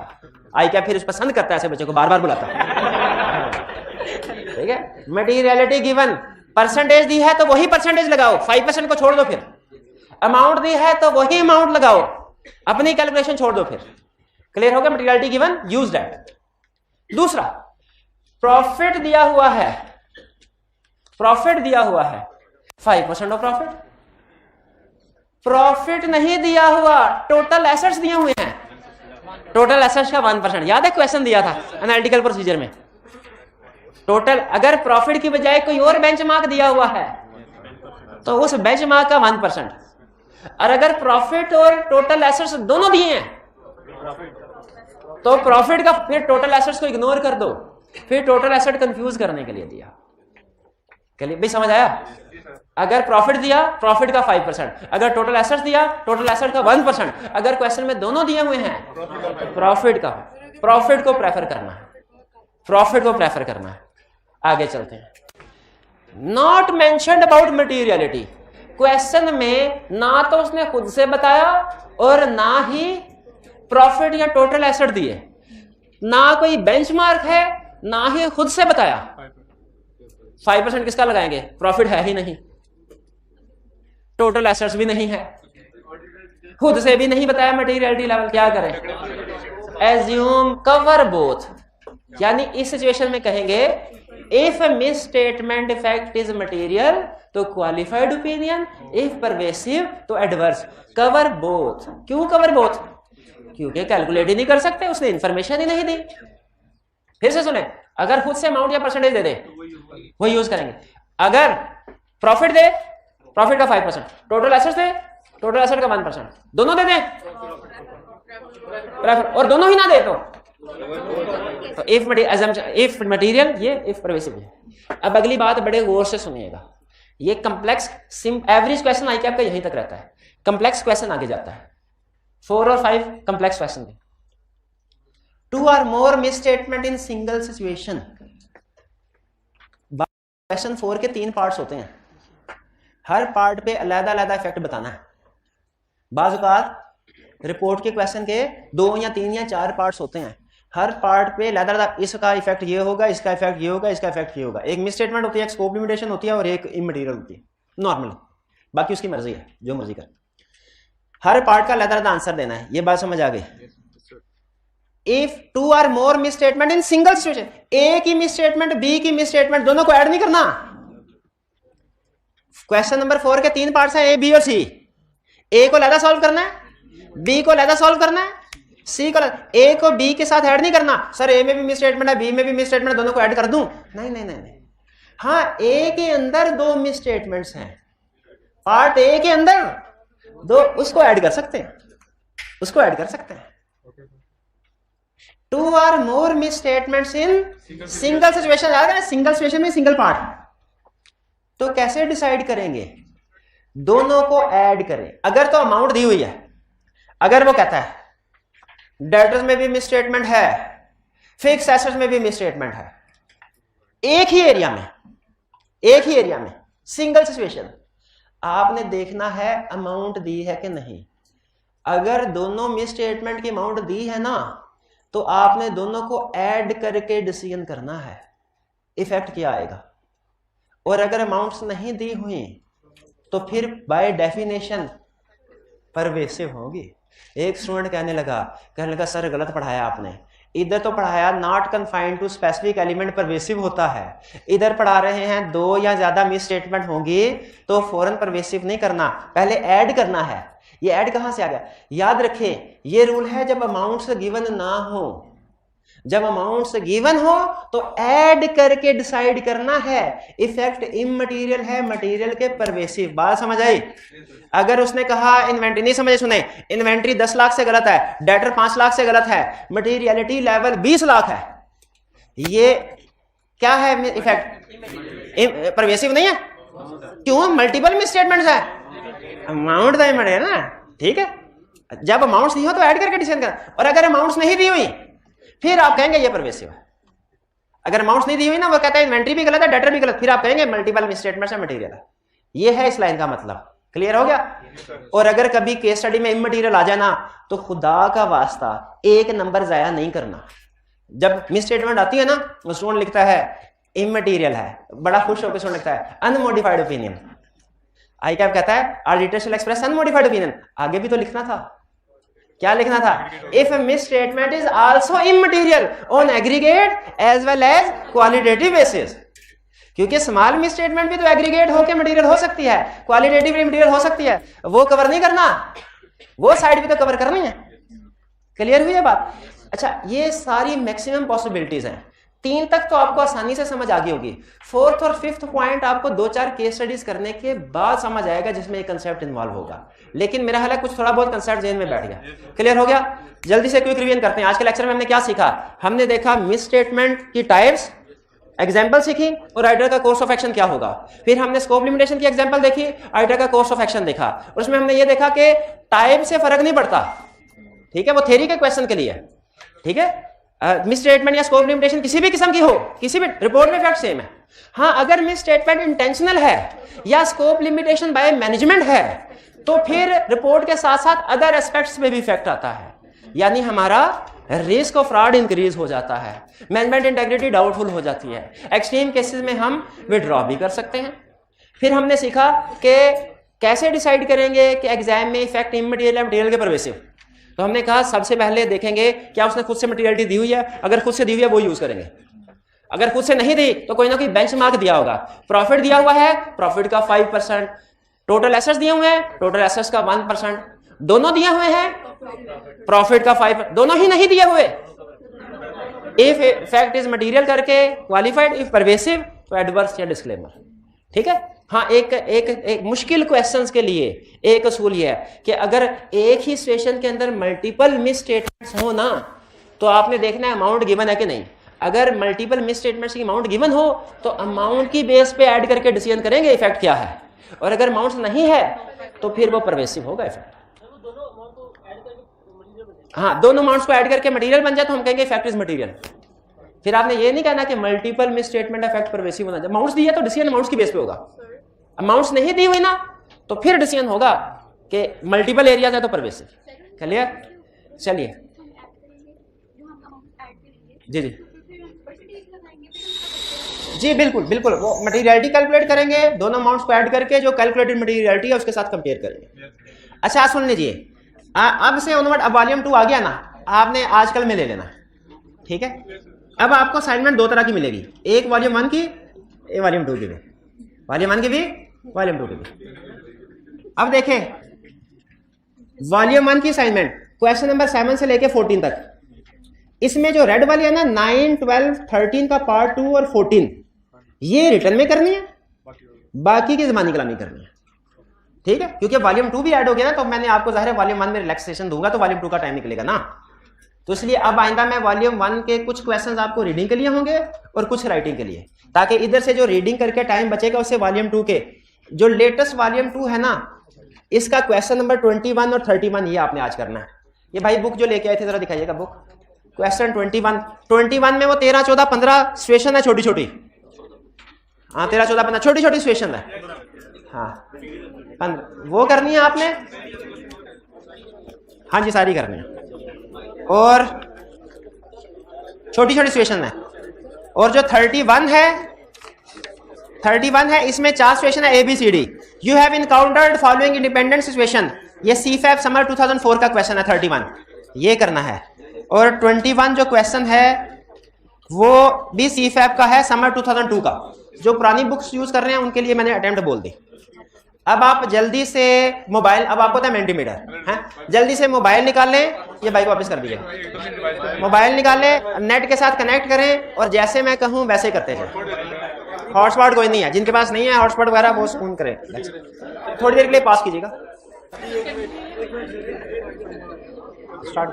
आई क्या फिर पसंद करता है ऐसे बच्चे को, बार बार बुलाता है। ठीक है, मटेरियलिटी गिवन, परसेंटेज दी है तो वही परसेंटेज लगाओ, 5% को छोड़ दो। फिर अमाउंट दी है तो वही अमाउंट लगाओ, अपनी कैलकुलेशन छोड़ दो। फिर क्लियर हो गया? Materiality given, use that. दूसरा, प्रॉफिट दिया हुआ है, प्रॉफिट दिया हुआ है 5% ऑफ प्रॉफिट। प्रॉफिट नहीं दिया हुआ, टोटल एसेट्स दिए हुए हैं, टोटल एसेट्स का 1%। याद है क्वेश्चन दिया था एनालिटिकल प्रोसीजर में, टोटल अगर प्रॉफिट की बजाय कोई और बेंचमार्क दिया हुआ है तो उस बेंचमार्क का 1%। और अगर प्रॉफिट और टोटल एसेट्स दोनों दिए हैं तो प्रॉफिट का फिर टोटल एसेट्स को इग्नोर कर दो, फिर टोटल एसेट कंफ्यूज करने के लिए दिया। चलिए भाई समझ आया? अगर प्रॉफिट दिया, प्रॉफिट का 5%, अगर टोटल एसेट्स दिया, टोटल एसेट का 1%। अगर क्वेश्चन में दोनों दिए हुए हैं तो प्रॉफिट का, प्रॉफिट को प्रेफर करना है, प्रॉफिट को प्रेफर करना है। आगे चलते हैं। Not mentioned about materiality, question में ना तो उसने खुद से बताया और ना ही प्रॉफिट या टोटल एसेट दिए, ना कोई बेंचमार्क है, ना ही खुद से बताया। 5% किसका लगाएंगे? प्रॉफिट है ही नहीं, टोटल एसेट्स भी नहीं है, खुद से भी नहीं बताया मटेरियलिटी लेवल। क्या करें? एज्यूम कवर बोथ, यानी इस सिचुएशन में कहेंगे if miss statement effect is material तो क्वालिफाइड ओपिनियन, इफ परवेसिव तो एडवर्स। Cover both. क्यों कवर बोथ? क्योंकि कैलकुलेट ही नहीं कर सकते, उसने इंफॉर्मेशन ही नहीं दी। फिर से सुने, अगर खुद से अमाउंट या परसेंटेज दे दे वो यूज करेंगे। अगर प्रॉफिट दे, प्रॉफिट का 5%, टोटल एसेट्स दे, टोटल एसेट का 1%, दोनों दे दे और दोनों ही ना दे तो इफ मटेरियल, ये इफ परवेसिव है। अब अगली बात बड़े गौर से सुनिएगा, ये कम्प्लेक्स एवरेज क्वेश्चन आई आपका यहीं तक रहता है, कम्प्लेक्स क्वेश्चन आगे जाता है। 4 और 5 कम्प्लेक्स क्वेश्चन थे। 2 or more misstatement in single situation। Question 4 के 3 पार्ट्स होते हैं, हर पार्ट पे अलग अलग इफेक्ट बताना है। बाज़ औक़ात रिपोर्ट के क्वेश्चन के 2 या 3 या 4 पार्ट्स होते हैं, हर पार्ट पे अलग अलग इसका इफेक्ट ये होगा, इसका इफेक्ट ये होगा, इसका इफेक्ट ये होगा। एक मिस स्टेटमेंट होती है, एक स्कोप लिमिटेशन होती है और एक इमटेरियल होती है नॉर्मली, बाकी उसकी मर्जी है, जो मर्जी कर। हर पार्ट का अलग अलग आंसर देना है। ये बात समझ आ गई? If 2 or more misstatement in single situation, A की मिस स्टेटमेंट, बी की मिस स्टेटमेंट, दोनों को ऐड नहीं करना। क्वेश्चन नंबर 4 के 3 पार्ट्स हैं, ए, बी और सी। ए को लहदा सॉल्व करना है, बी को लहदा सॉल्व करना है, सी को, ए को बी के साथ ऐड नहीं करना। सर ए में भी मिस स्टेटमेंट है, बी में भी मिस स्टेटमेंट है, दोनों को ऐड कर दूं? नहीं नहीं नहीं नहीं। हाँ, ए के अंदर 2 मिस स्टेटमेंट्स हैं, पार्ट ए के अंदर 2, उसको ऐड कर सकते हैं, उसको ऐड कर सकते हैं। 2 or more misstatements in single situation. आ गया सिंगल सिचुएशन में सिंगल पार्ट। तो कैसे डिसाइड करेंगे? दोनों को ऐड करें। अगर तो अमाउंट दी हुई है, अगर वो कहता है डेटर्स में भी मिस स्टेटमेंट है, फिक्स एसेट्स में भी मिस स्टेटमेंट है, एक ही एरिया में, एक ही एरिया में, सिंगल सिचुएशन, आपने देखना है अमाउंट दी है कि नहीं। अगर दोनों मिस स्टेटमेंट की अमाउंट दी है ना, तो आपने दोनों को ऐड करके डिसीजन करना है इफेक्ट क्या आएगा। और अगर अमाउंट्स नहीं दी हुई तो फिर बाय डेफिनेशन परवेसिव होगी। एक स्टूडेंट कहने लगा सर गलत पढ़ाया आपने, इधर तो पढ़ाया not confined to specific element pervasive होता है, इधर पढ़ा रहे हैं 2 या ज्यादा मिस स्टेटमेंट होंगी तो फौरन परवेसिव नहीं करना, पहले ऐड करना है। ये ऐड कहां से आ गया? याद रखें, ये रूल है जब अमाउंट्स गिवन ना हो, जब अमाउंट्स गिवन हो तो ऐड करके डिसाइड करना है। इफेक्ट इमटेरियल है, मटेरियल के परवेसिव। बात समझ आई? अगर उसने कहा इन्वेंट्री, नहीं समझे, सुने, इन्वेंट्री 10 लाख से गलत है, डेटर 5 लाख से गलत है, मटेरियलिटी लेवल 20 लाख है, ये क्या है? इफेक्ट परवेसिव नहीं है। क्यों? मल्टीपल मिसस्टेटमेंट्स है, अमाउंट तो है ना, ठीक है। जब अमाउंट्स नहीं हो तो ऐड करके डिसीजन करना, और अगर अमाउंट्स नहीं दी हुई फिर आप कहेंगे ये परवेसिव है। अगर अमाउंट्स नहीं दी हुई ना, वो कहता है इन्वेंट्री भी गलत है, डेटर भी गलत, फिर आप कहेंगे मल्टीपल मिसस्टेटमेंट्स है, मटेरियल है। ये है इस लाइन का मतलब। क्लियर हो गया? और अगर कभी केस स्टडी में इमटेरियल आ जाए ना, तो खुदा का वास्ता एक नंबर जाया नहीं करना। जब मिसस्टेटमेंट आती है ना, वो स्टूडेंट लिखता है इमटेरियल है, बड़ा खुश होकर स्टूडेंट लिखता है अनमोडिफाइड ओपिनियन। आई कैप कहता है our reader shall express unmodified opinion. आगे भी तो लिखना था, क्या लिखना था? If a misstatement is also immaterial on aggregate as well as qualitative basis। क्योंकि स्मॉल मिसस्टेटमेंट भी तो एग्रीगेट होकर मटेरियल हो सकती है, क्वालिटेटिव मटेरियल हो सकती है, वो कवर नहीं करना, वो साइड भी तो कवर करनी है। क्लियर हुई है बात? अच्छा, ये सारी मैक्सिमम पॉसिबिलिटीज हैं। 3 तक तो आपको आसानी से समझ आ गई होगी। 4th और 5th पॉइंट आपको 2-4 केस स्टडीज करने के बाद समझ आएगा, जिसमें एक कंसेप्ट इन्वॉल्व होगा। लेकिन मेरा हाल है कुछ थोड़ा बहुत कंसेप्ट जेहन में बैठ गया। क्लियर हो गया? जल्दी से क्विक रिवीजन करते हैं। आज के लेक्चर में हमने क्या सीखा? हमने देखा मिस स्टेटमेंट की टाइप्स, एग्जाम्पल सीखी, और राइटर का कोर्स ऑफ एक्शन क्या होगा। फिर हमने स्कोप लिमिटेशन की एग्जाम्पल देखी, राइटर का कोर्स ऑफ एक्शन देखा, और उसमें हमने ये देखा कि टाइप से फर्क नहीं पड़ता, ठीक है, वो थ्योरी के क्वेश्चन के लिए, ठीक है। मिस स्टेटमेंट या स्कोप लिमिटेशन किसी भी किस्म की हो, किसी भी रिपोर्ट में इफेक्ट सेम है। हाँ, अगर मिस स्टेटमेंट इंटेंशनल है या स्कोप लिमिटेशन बाय मैनेजमेंट है, तो फिर रिपोर्ट के साथ साथ अदर एस्पेक्ट्स में भी इफेक्ट आता है, यानी हमारा रिस्क ऑफ फ्रॉड इंक्रीज हो जाता है, मैनेजमेंट इंटेग्रिटी डाउटफुल हो जाती है, एक्सट्रीम केसेस में हम विड्रॉ भी कर सकते हैं। फिर हमने सीखा कि कैसे डिसाइड करेंगे कि एग्जाम में इफेक्ट इमटेरियल या मटेरियल के परवेसिव। तो हमने कहा सबसे पहले देखेंगे क्या उसने खुद से मटेरियलिटी दी हुई है, अगर खुद से दी हुई है वो यूज करेंगे, अगर खुद से नहीं दी तो कोई ना कोई बेंचमार्क दिया होगा। प्रॉफिट दिया हुआ है, प्रॉफिट का 5%, टोटल एसेट्स दिए हुए हैं, टोटल एसेट्स का 1%, दोनों दिए हुए हैं, प्रॉफिट का 5%, दोनों ही नहीं दिए हुए, इफ फैक्ट इज मटेरियल करके क्वालिफाइड, इफ परवेसिव तो एडवर्स या डिस्क्लेमर, ठीक है। हाँ, एक मुश्किल क्वेश्चंस के लिए एक असूल ये है कि अगर एक ही सिचुएशन के अंदर मल्टीपल मिस स्टेटमेंट्स हो ना, तो आपने देखना है अमाउंट गिवन है कि नहीं। अगर मल्टीपल मिस स्टेटमेंट्स की अमाउंट गिवन हो तो अमाउंट की बेस पे ऐड करके डिसीजन करेंगे इफेक्ट क्या है, और अगर अमाउंट नहीं है तो फिर वो परवेसिव होगा इफेक्ट। हाँ, दोनों अमाउंट्स को ऐड करके मटेरियल बन जाए तो हम कहेंगे इफेक्ट इज मटेरियल। फिर आपने ये नहीं कहना कि multiple miss statement effect pervasive होना चाहिए। अमाउंट्स दी है तो डिसीजन अमाउंट्स की बेस पे होगा, अमाउंट्स नहीं दी हुई ना तो फिर डिसीजन होगा कि मल्टीपल एरियाज है तो परवेसिव। क्लियर? चलिए जी जी जी, बिल्कुल बिल्कुल, वो मटेरियलिटी कैलकुलेट करेंगे, दोनों अमाउंट्स को ऐड करके जो कैलकुलेटेड मटेरियलिटी है उसके साथ कंपेयर करेंगे। अच्छा, आप सुन लीजिए, अब से ऑनवर्ड, अब वॉल्यूम 2 आ गया ना, आपने आजकल में ले लेना, ठीक है। अब आपको असाइनमेंट 2 तरह की मिलेगी, एक वॉल्यूम 1 की, एक वॉल्यूम 2 की भी, वॉल्यूम 1 की भी, वॉल्यूम 2 की भी। अब देखें वॉल्यूम 1 की असाइनमेंट क्वेश्चन नंबर 7 से लेके 14 तक, इसमें जो रेड वाली है ना 9, 12, 13 का पार्ट 2 और 14, ये रिटर्न में करनी है, बाकी की ज़बानी कलामी करनी है, ठीक है। क्योंकि वॉल्यूम 2 भी ऐड हो गया ना, तो मैंने आपको ज़ाहिर है वॉल्यूम 1 में रिलैक्सेशन दूंगा तो वॉल्यूम 2 का टाइम निकलेगा ना, तो इसलिए अब आइंदा मैं वॉल्यूम 1 के कुछ क्वेश्चंस आपको रीडिंग के लिए होंगे और कुछ राइटिंग के लिए, ताकि इधर से जो रीडिंग करके टाइम बचेगा उससे वॉल्यूम 2 के जो लेटेस्ट वॉल्यूम 2 है ना, इसका क्वेश्चन नंबर 21 और 31 ये आपने आज करना है। ये भाई बुक जो लेके आए थे जरा दिखाइएगा बुक, क्वेश्चन 21 में वो 13, 14, 15 सिचुएशन है छोटी छोटी, हाँ 13, 14, 15 छोटी छोटी सिचुएशन है, हाँ 15 वो करनी है आपने, हाँ जी सारी करनी है, और छोटी छोटी सिचुएशन है। और जो 31 है इसमें 4 सिचुएशन है ABCD। You have encountered following independent situation, ये CFAP समर 2004 का क्वेश्चन है 31, ये करना है। और 21 जो क्वेश्चन है वो भी CFAP का है समर 2002 का, जो पुरानी बुक्स यूज कर रहे हैं उनके लिए मैंने अटेम्प्ट बोल दी। अब आप जल्दी से मोबाइल, अब आपको था मल्टीमीटर है, जल्दी से मोबाइल निकाल लें, ये बाइक वापस कर दीजिए, मोबाइल निकाल लें, नेट के साथ कनेक्ट करें और जैसे मैं कहूँ वैसे करते जाए। हॉटस्पॉट कोई नहीं है, जिनके पास नहीं है हॉटस्पॉट वगैरह वो ऑन करें। थोड़ी देर के लिए पास कीजिएगा। स्टार्ट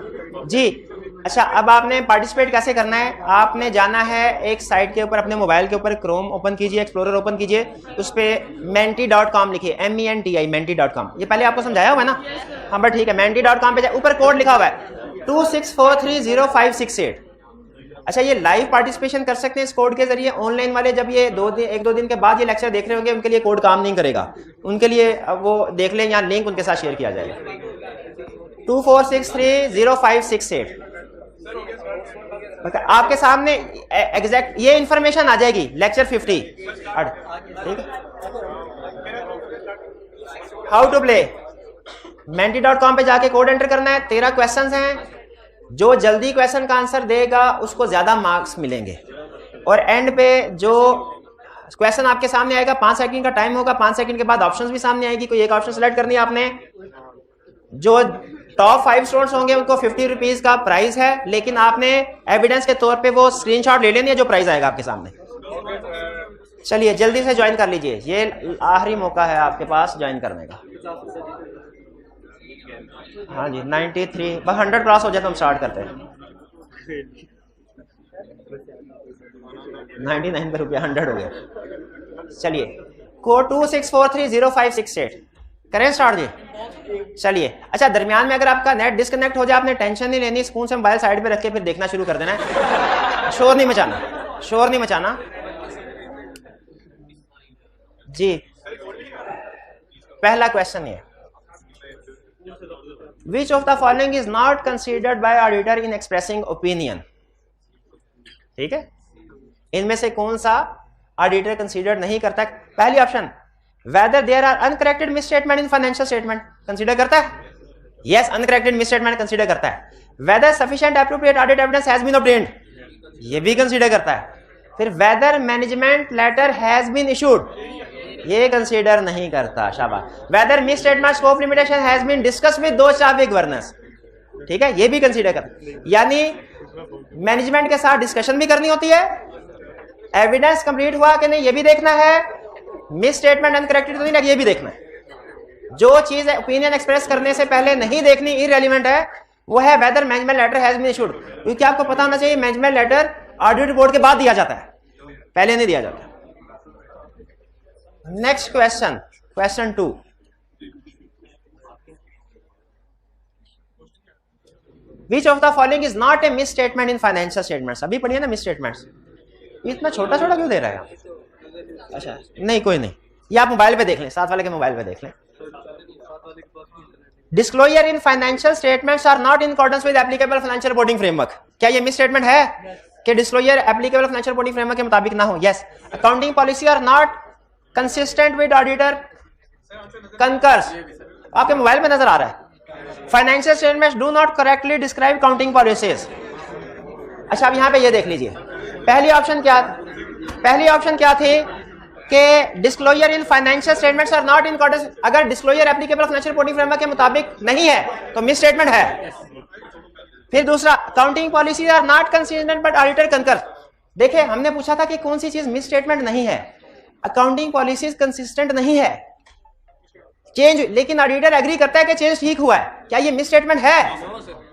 जी। अच्छा, अब आपने पार्टिसिपेट कैसे करना है, आपने जाना है एक साइट के ऊपर, अपने मोबाइल के ऊपर क्रोम ओपन कीजिए, एक्सप्लोरर ओपन कीजिए, उस पर menti.com लिखिए, MENTI menti.com। ये पहले आपको समझाया हुआ है ना? हाँ बट ठीक है, menti.com पे जाए, ऊपर कोड लिखा हुआ है 26430568। अच्छा, ये लाइव पार्टिसिपेशन कर सकते हैं इस कोड के जरिए। ऑनलाइन वाले जब ये एक दो दिन के बाद ये लेक्चर देख रहे होंगे, उनके लिए कोड काम नहीं करेगा, उनके लिए वो देख लें, यहाँ लिंक उनके साथ शेयर किया जाएगा। 24630568। आपके सामने एग्जैक्ट ये इंफॉर्मेशन आ जाएगी, लेक्चर 50। ठीक है, हाउ टू प्ले। menti.com पे जाके कोड एंटर करना है। 13 क्वेश्चंस हैं, जो जल्दी क्वेश्चन का आंसर देगा उसको ज्यादा मार्क्स मिलेंगे, और एंड पे जो क्वेश्चन आपके सामने आएगा 5 सेकंड का टाइम होगा, 5 सेकंड के बाद ऑप्शंस भी सामने आएगी, कोई एक ऑप्शन सेलेक्ट करनी है आपने। जो टॉप 5 स्टूडेंट्स होंगे उनको 50 रुपीज का प्राइस है, लेकिन आपने एविडेंस के तौर पे वो स्क्रीनशॉट ले लेनी है जो प्राइस आएगा आपके सामने। चलिए जल्दी से ज्वाइन कर लीजिए, ये आखिरी मौका है आपके पास ज्वाइन करने का। हाँ जी 93, बस 100 क्रॉस हो जाए तो हम स्टार्ट करते हैं। 99 पे रुपया 100 हो गया। चलिए कोड 26430568 करें स्टार्ट जी। चलिए, अच्छा दरमियान में अगर आपका नेट डिस्कनेक्ट हो जाए, आपने टेंशन नहीं लेनी, स्पून से मोबाइल साइड पे रख के फिर देखना शुरू कर देना है। शोर नहीं मचाना, शोर नहीं मचाना जी। पहला क्वेश्चन ये, which of the following is not considered bye auditor in expressing opinion. ठीक है, इनमें से कौन सा ऑडिटर कंसीडर नहीं करता? पहली option, whether there are uncorrected misstatement in financial statement, consider करता है? यस, अनकरेक्टेड मिसस्टेटमेंट कंसीडर करता है। Whether sufficient appropriate audit evidence has been obtained, ये भी कंसीडर करता है। फिर whether management letter has been issued, ये कंसीडर नहीं करता, शाबाश। Whether misstatement scope limitation has been discuss with those topic governance, ठीक है, ये भी कंसीडर करता। यानी मैनेजमेंट के साथ डिस्कशन भी करनी होती है, एविडेंस कंप्लीट हुआ कि नहीं ये भी देखना है, मिस स्टेटमेंट अनकरेक्टेड तो नहीं लगी ये भी देखना है। जो चीज ओपिनियन एक्सप्रेस करने से पहले नहीं देखनी, इररिलेवेंट है, वो है whether management letter has been issued. क्योंकि आपको पता होना चाहिए मैनेजमेंट लेटर ऑडिट रिपोर्ट के बाद दिया जाता है, पहले नहीं दिया जाता। Next question, question 2, which of the following is not a miss statement in financial statements. अभी पढ़िए ना मिस स्टेटमेंट्स, इतना छोटा छोटा क्यों दे रहा है आप? अच्छा नहीं कोई नहीं, ये आप मोबाइल पे देख लें, साथ वाले के मोबाइल पे देख लें। Disclosure in financial statements are not in accordance with applicable financial reporting framework. क्या ये मिस स्टेटमेंट है कि disclosure applicable financial reporting framework के मुताबिक ना हो? Yes. Accounting policy are not consistent with auditor concurs, आपके मोबाइल में नजर आ रहा है। Financial statements do not correctly describe accounting policies. अच्छा अब यहां पे ये देख लीजिए, पहली ऑप्शन क्या थी कि disclosure in financial statements are not in accordance. अगर disclosure applicable financial reporting framework के मुताबिक नहीं है तो मिस स्टेटमेंट है। फिर दूसरा, accounting policy are not consistent but auditor concur. देखिए हमने पूछा था कि कौन सी चीज मिस स्टेटमेंट नहीं है, अकाउंटिंग पॉलिसी कंसिस्टेंट नहीं है, चेंज, लेकिन ऑडिटर एग्री करता है कि चेंज ठीक हुआ है। क्या ये मिस स्टेटमेंट है?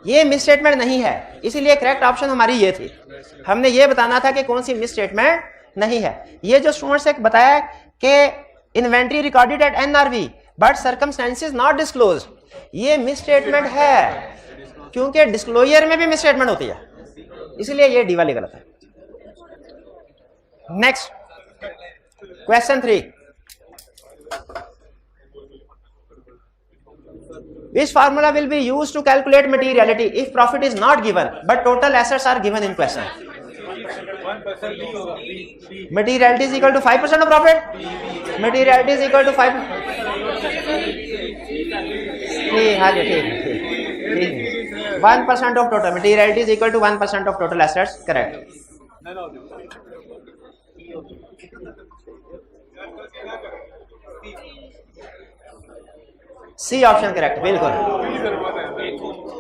ये मिस स्टेटमेंट नहीं है, इसीलिए करेक्ट ऑप्शन हमारी ये थी। हमने ये बताना था कि कौन सी मिस स्टेटमेंट नहीं है। ये जो स्टूडेंट्स ने बताया कि inventory recorded at NRV but circumstances not disclosed, ये मिस स्टेटमेंट है, क्योंकि डिस्क्लोजर में भी मिस स्टेटमेंट होती है, इसलिए ये डी वाली गलत है। Next question 3, which formula will be used to calculate materiality if profit is not given but total assets are given in question? Materiality is equal to 5% of profit. Materiality is equal to 5. हाँ जी ठीक 1% of total. Materiality is equal to 1% of total assets. Correct. C option correct, बिल्कुल।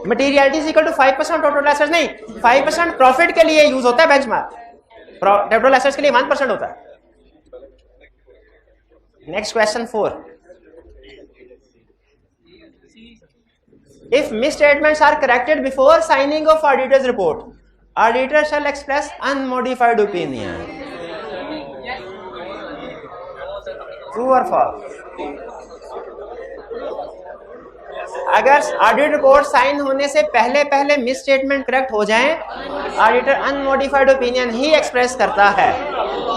Materiality is equal to 5% total assets, नहीं 5% profit के लिए use होता है benchmark, total assets के लिए 1% होता है। Next question 4, if misstatements are corrected before signing of auditor's report, auditor shall express unmodified opinion. True or false? अगर ऑडिट रिपोर्ट साइन होने से पहले पहले मिसस्टेटमेंट करेक्ट हो जाएं, ऑडिटर अनमोडिफाइड ओपिनियन ही एक्सप्रेस करता है,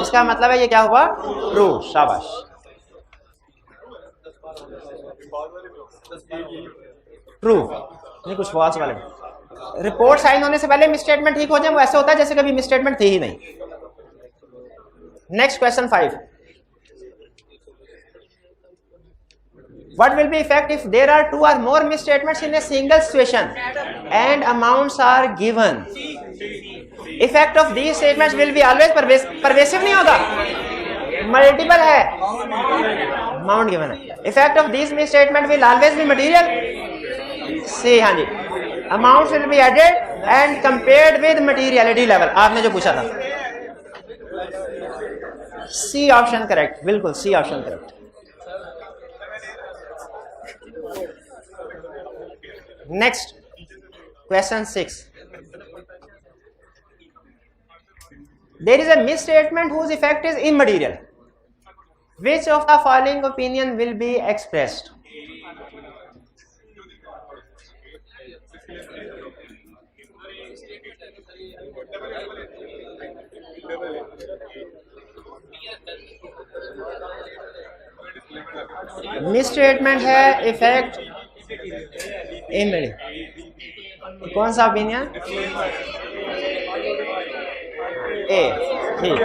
इसका मतलब है ये क्या हुआ? ट्रू, शाबाश। ट्रू, नहीं कुछ फॉल्स वाले। रिपोर्ट साइन होने से पहले मिसस्टेटमेंट ठीक हो जाए, वो ऐसे होता है जैसे कभी मिसस्टेटमेंट थी ही नहीं। Next question 5, what will be effect if there are 2 or more misstatements in a single situation and amounts are given? Effect of these statements will be always pervasive नहीं होगा, multiple है, amount given है। Effect of these misstatement will always be material, see, हाँ जी, amounts will be added and compared with materiality level, आपने जो पूछा था। सी option correct, बिल्कुल C option correct. Next, question 6. There is a misstatement whose effect is immaterial. Which of the following opinion will be expressed? Misstatement है effect immediate, कौन सा opinion? ए, ठीक।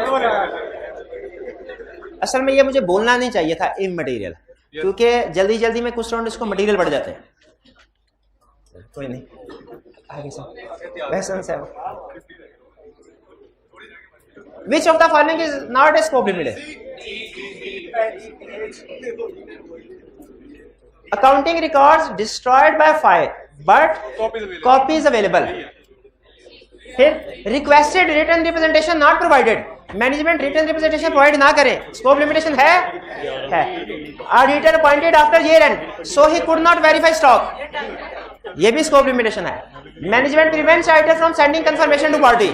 असल में ये मुझे बोलना नहीं चाहिए था इमटेरियल, क्योंकि जल्दी जल्दी में कुछ स्टूडेंट इसको मटेरियल पढ़ जाते हैं। कोई नहीं, आगे से question 7, which of the following is not a scope limited? Accounting records destroyed by fire but copies available. फिर requested written representation not provided, management written representation provide ना करे, scope limitation है। Auditor appointed after year end so he could not verify stock, ये भी scope limitation है। Management prevents auditor from sending confirmation to party,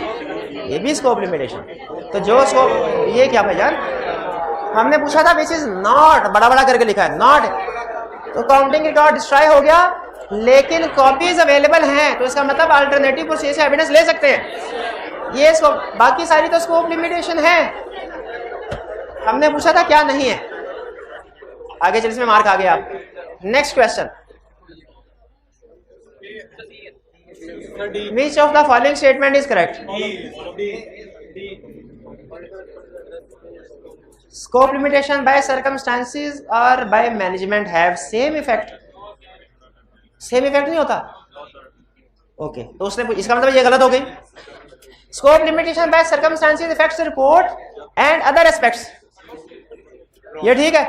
ये भी scope limitation। तो जो scope, ये क्या भाईजान हमने पूछा था, which is not बड़ा बड़ा करके लिखा है not, तो काउंटिंग रिकॉर्ड डिस्ट्रॉय हो गया लेकिन कॉपीज अवेलेबल हैं, तो इसका मतलब अल्टरनेटिव प्रोसेस से एविडेंस ले सकते हैं। ये स्कोप, बाकी सारी तो स्कोप लिमिटेशन है, हमने पूछा था क्या नहीं है। आगे चलिए, इसमें मार्क आ गया। Next question, which of the following statement is correct? Scope limitation by circumstances or by management have same effect? Same effect नहीं होता, ओके तो उसने, इसका मतलब ये गलत हो गई। Scope limitation by circumstances affects the report and other aspects, ये ठीक है?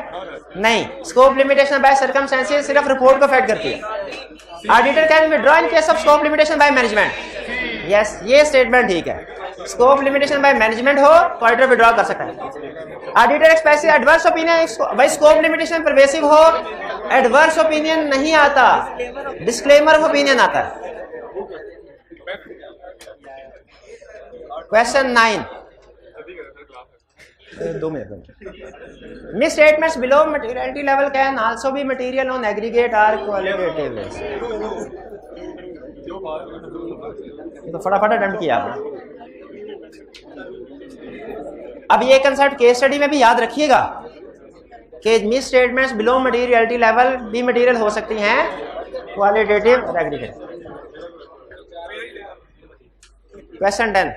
नहीं, Scope limitation by circumstances सिर्फ रिपोर्ट को अफेक्ट करती है। Auditor can withdraw in case of scope limitation by management, yes ये स्टेटमेंट ठीक है। स्कोप लिमिटेशन बाय मैनेजमेंट हो तो ऑडिटर विड्रॉ कर सकता है। Auditor express adverse opinion by scope limitation pervasive हो, एडवर्स ओपिनियन नहीं आता, डिस्क्लेमर ऑफ ओपिनियन आता है। Question 9, 2 minute. Misstatements below materiality level can also be material on aggregate or qualitative basis. तो फटाफट अटेम्प्ट किया आपने। अब ये कंसेप्ट केस स्टडी में भी याद रखिएगा कि miss statements below materiality level भी मटेरियल हो सकती हैं क्वालिटेटिव और aggregate. Question 10,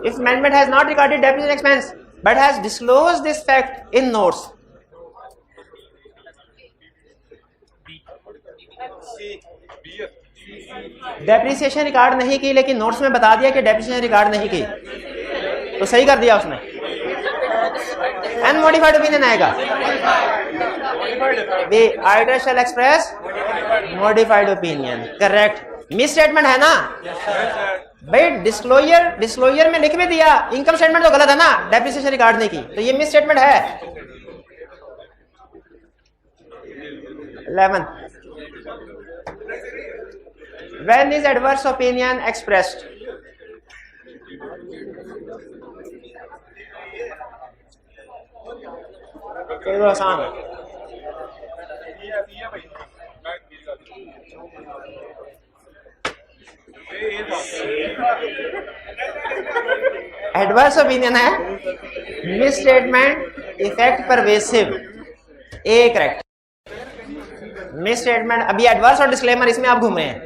if management has not recorded depreciation expense but has disclosed this fact in notes, depreciation record नहीं की लेकिन नोट्स में बता दिया कि डेप्रिसिएशन रिकॉर्ड नहीं की, तो सही कर दिया उसने, अनमोडिफाइड ओपिनियन आएगा। B auditor shall express modified opinion, correct. Misstatement है ना भाई, डिस्क्लोजर में लिख भी दिया, इनकम स्टेटमेंट तो गलत है ना, डेप्रिसिएशन रिकॉर्ड नहीं की, तो ये मिस स्टेटमेंट है। 11 when is adverse opinion expressed? तो आसान है। एडवर्स ओपिनियन है, miss statement, effect pervasive, A correct. Miss statement, अभी एडवर्स और डिस्क्लेमर इसमें आप घूम रहे हैं,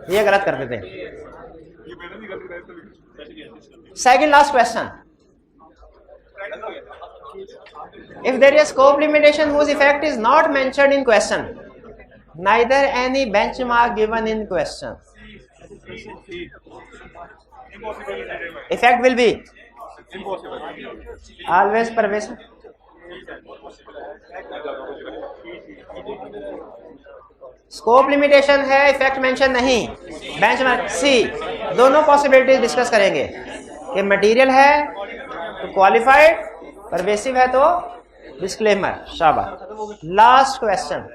ये गलत कर देते हैं। Second last question, if there is scope limitation whose effect is not mentioned in question, neither any benchmark given in question, effect will be always pervasive. Scope limitation है, इफेक्ट मेंशन नहीं, बेंचमार्क सी, दोनों possibilities discuss करेंगे कि material है तो qualified, pervasive है तो disclaimer. शाबाश। Last question,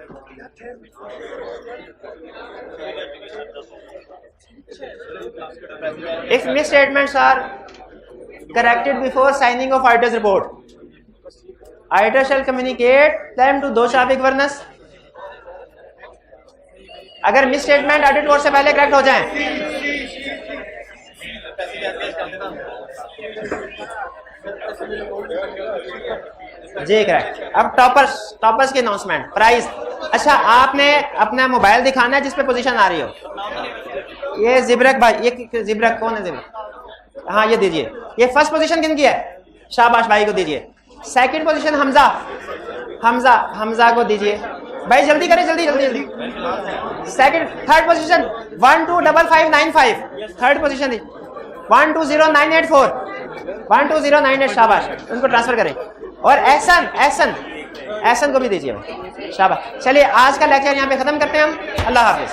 if misstatements are corrected before signing of auditor's report, auditor shall communicate them to दोषाफिक वर्नस। अगर मिस स्टेटमेंट ऑडिट रिपोर्ट से पहले करेक्ट हो जाएं, जी करेक्ट। अब टॉपर्स की अनाउंसमेंट, प्राइस। अच्छा, आपने अपना मोबाइल दिखाना है जिस पे पोजीशन आ रही हो। ये जिब्रक भाई, ये जिब्रक कौन है? जिब्रक, हाँ ये दीजिए। ये फर्स्ट पोजीशन किन की है? शाबाश भाई को दीजिए। सेकंड पोजीशन हमजा को दीजिए भाई, जल्दी करें, जल्दी जल्दी जल्दी। Second, third position 125595, third position 120984, 12098, शाबाश, उनको ट्रांसफर करें। और एहसन को भी दीजिए, शाबाश। चलिए आज का लेक्चर यहाँ पे खत्म करते हैं हम। अल्लाह हाफिज।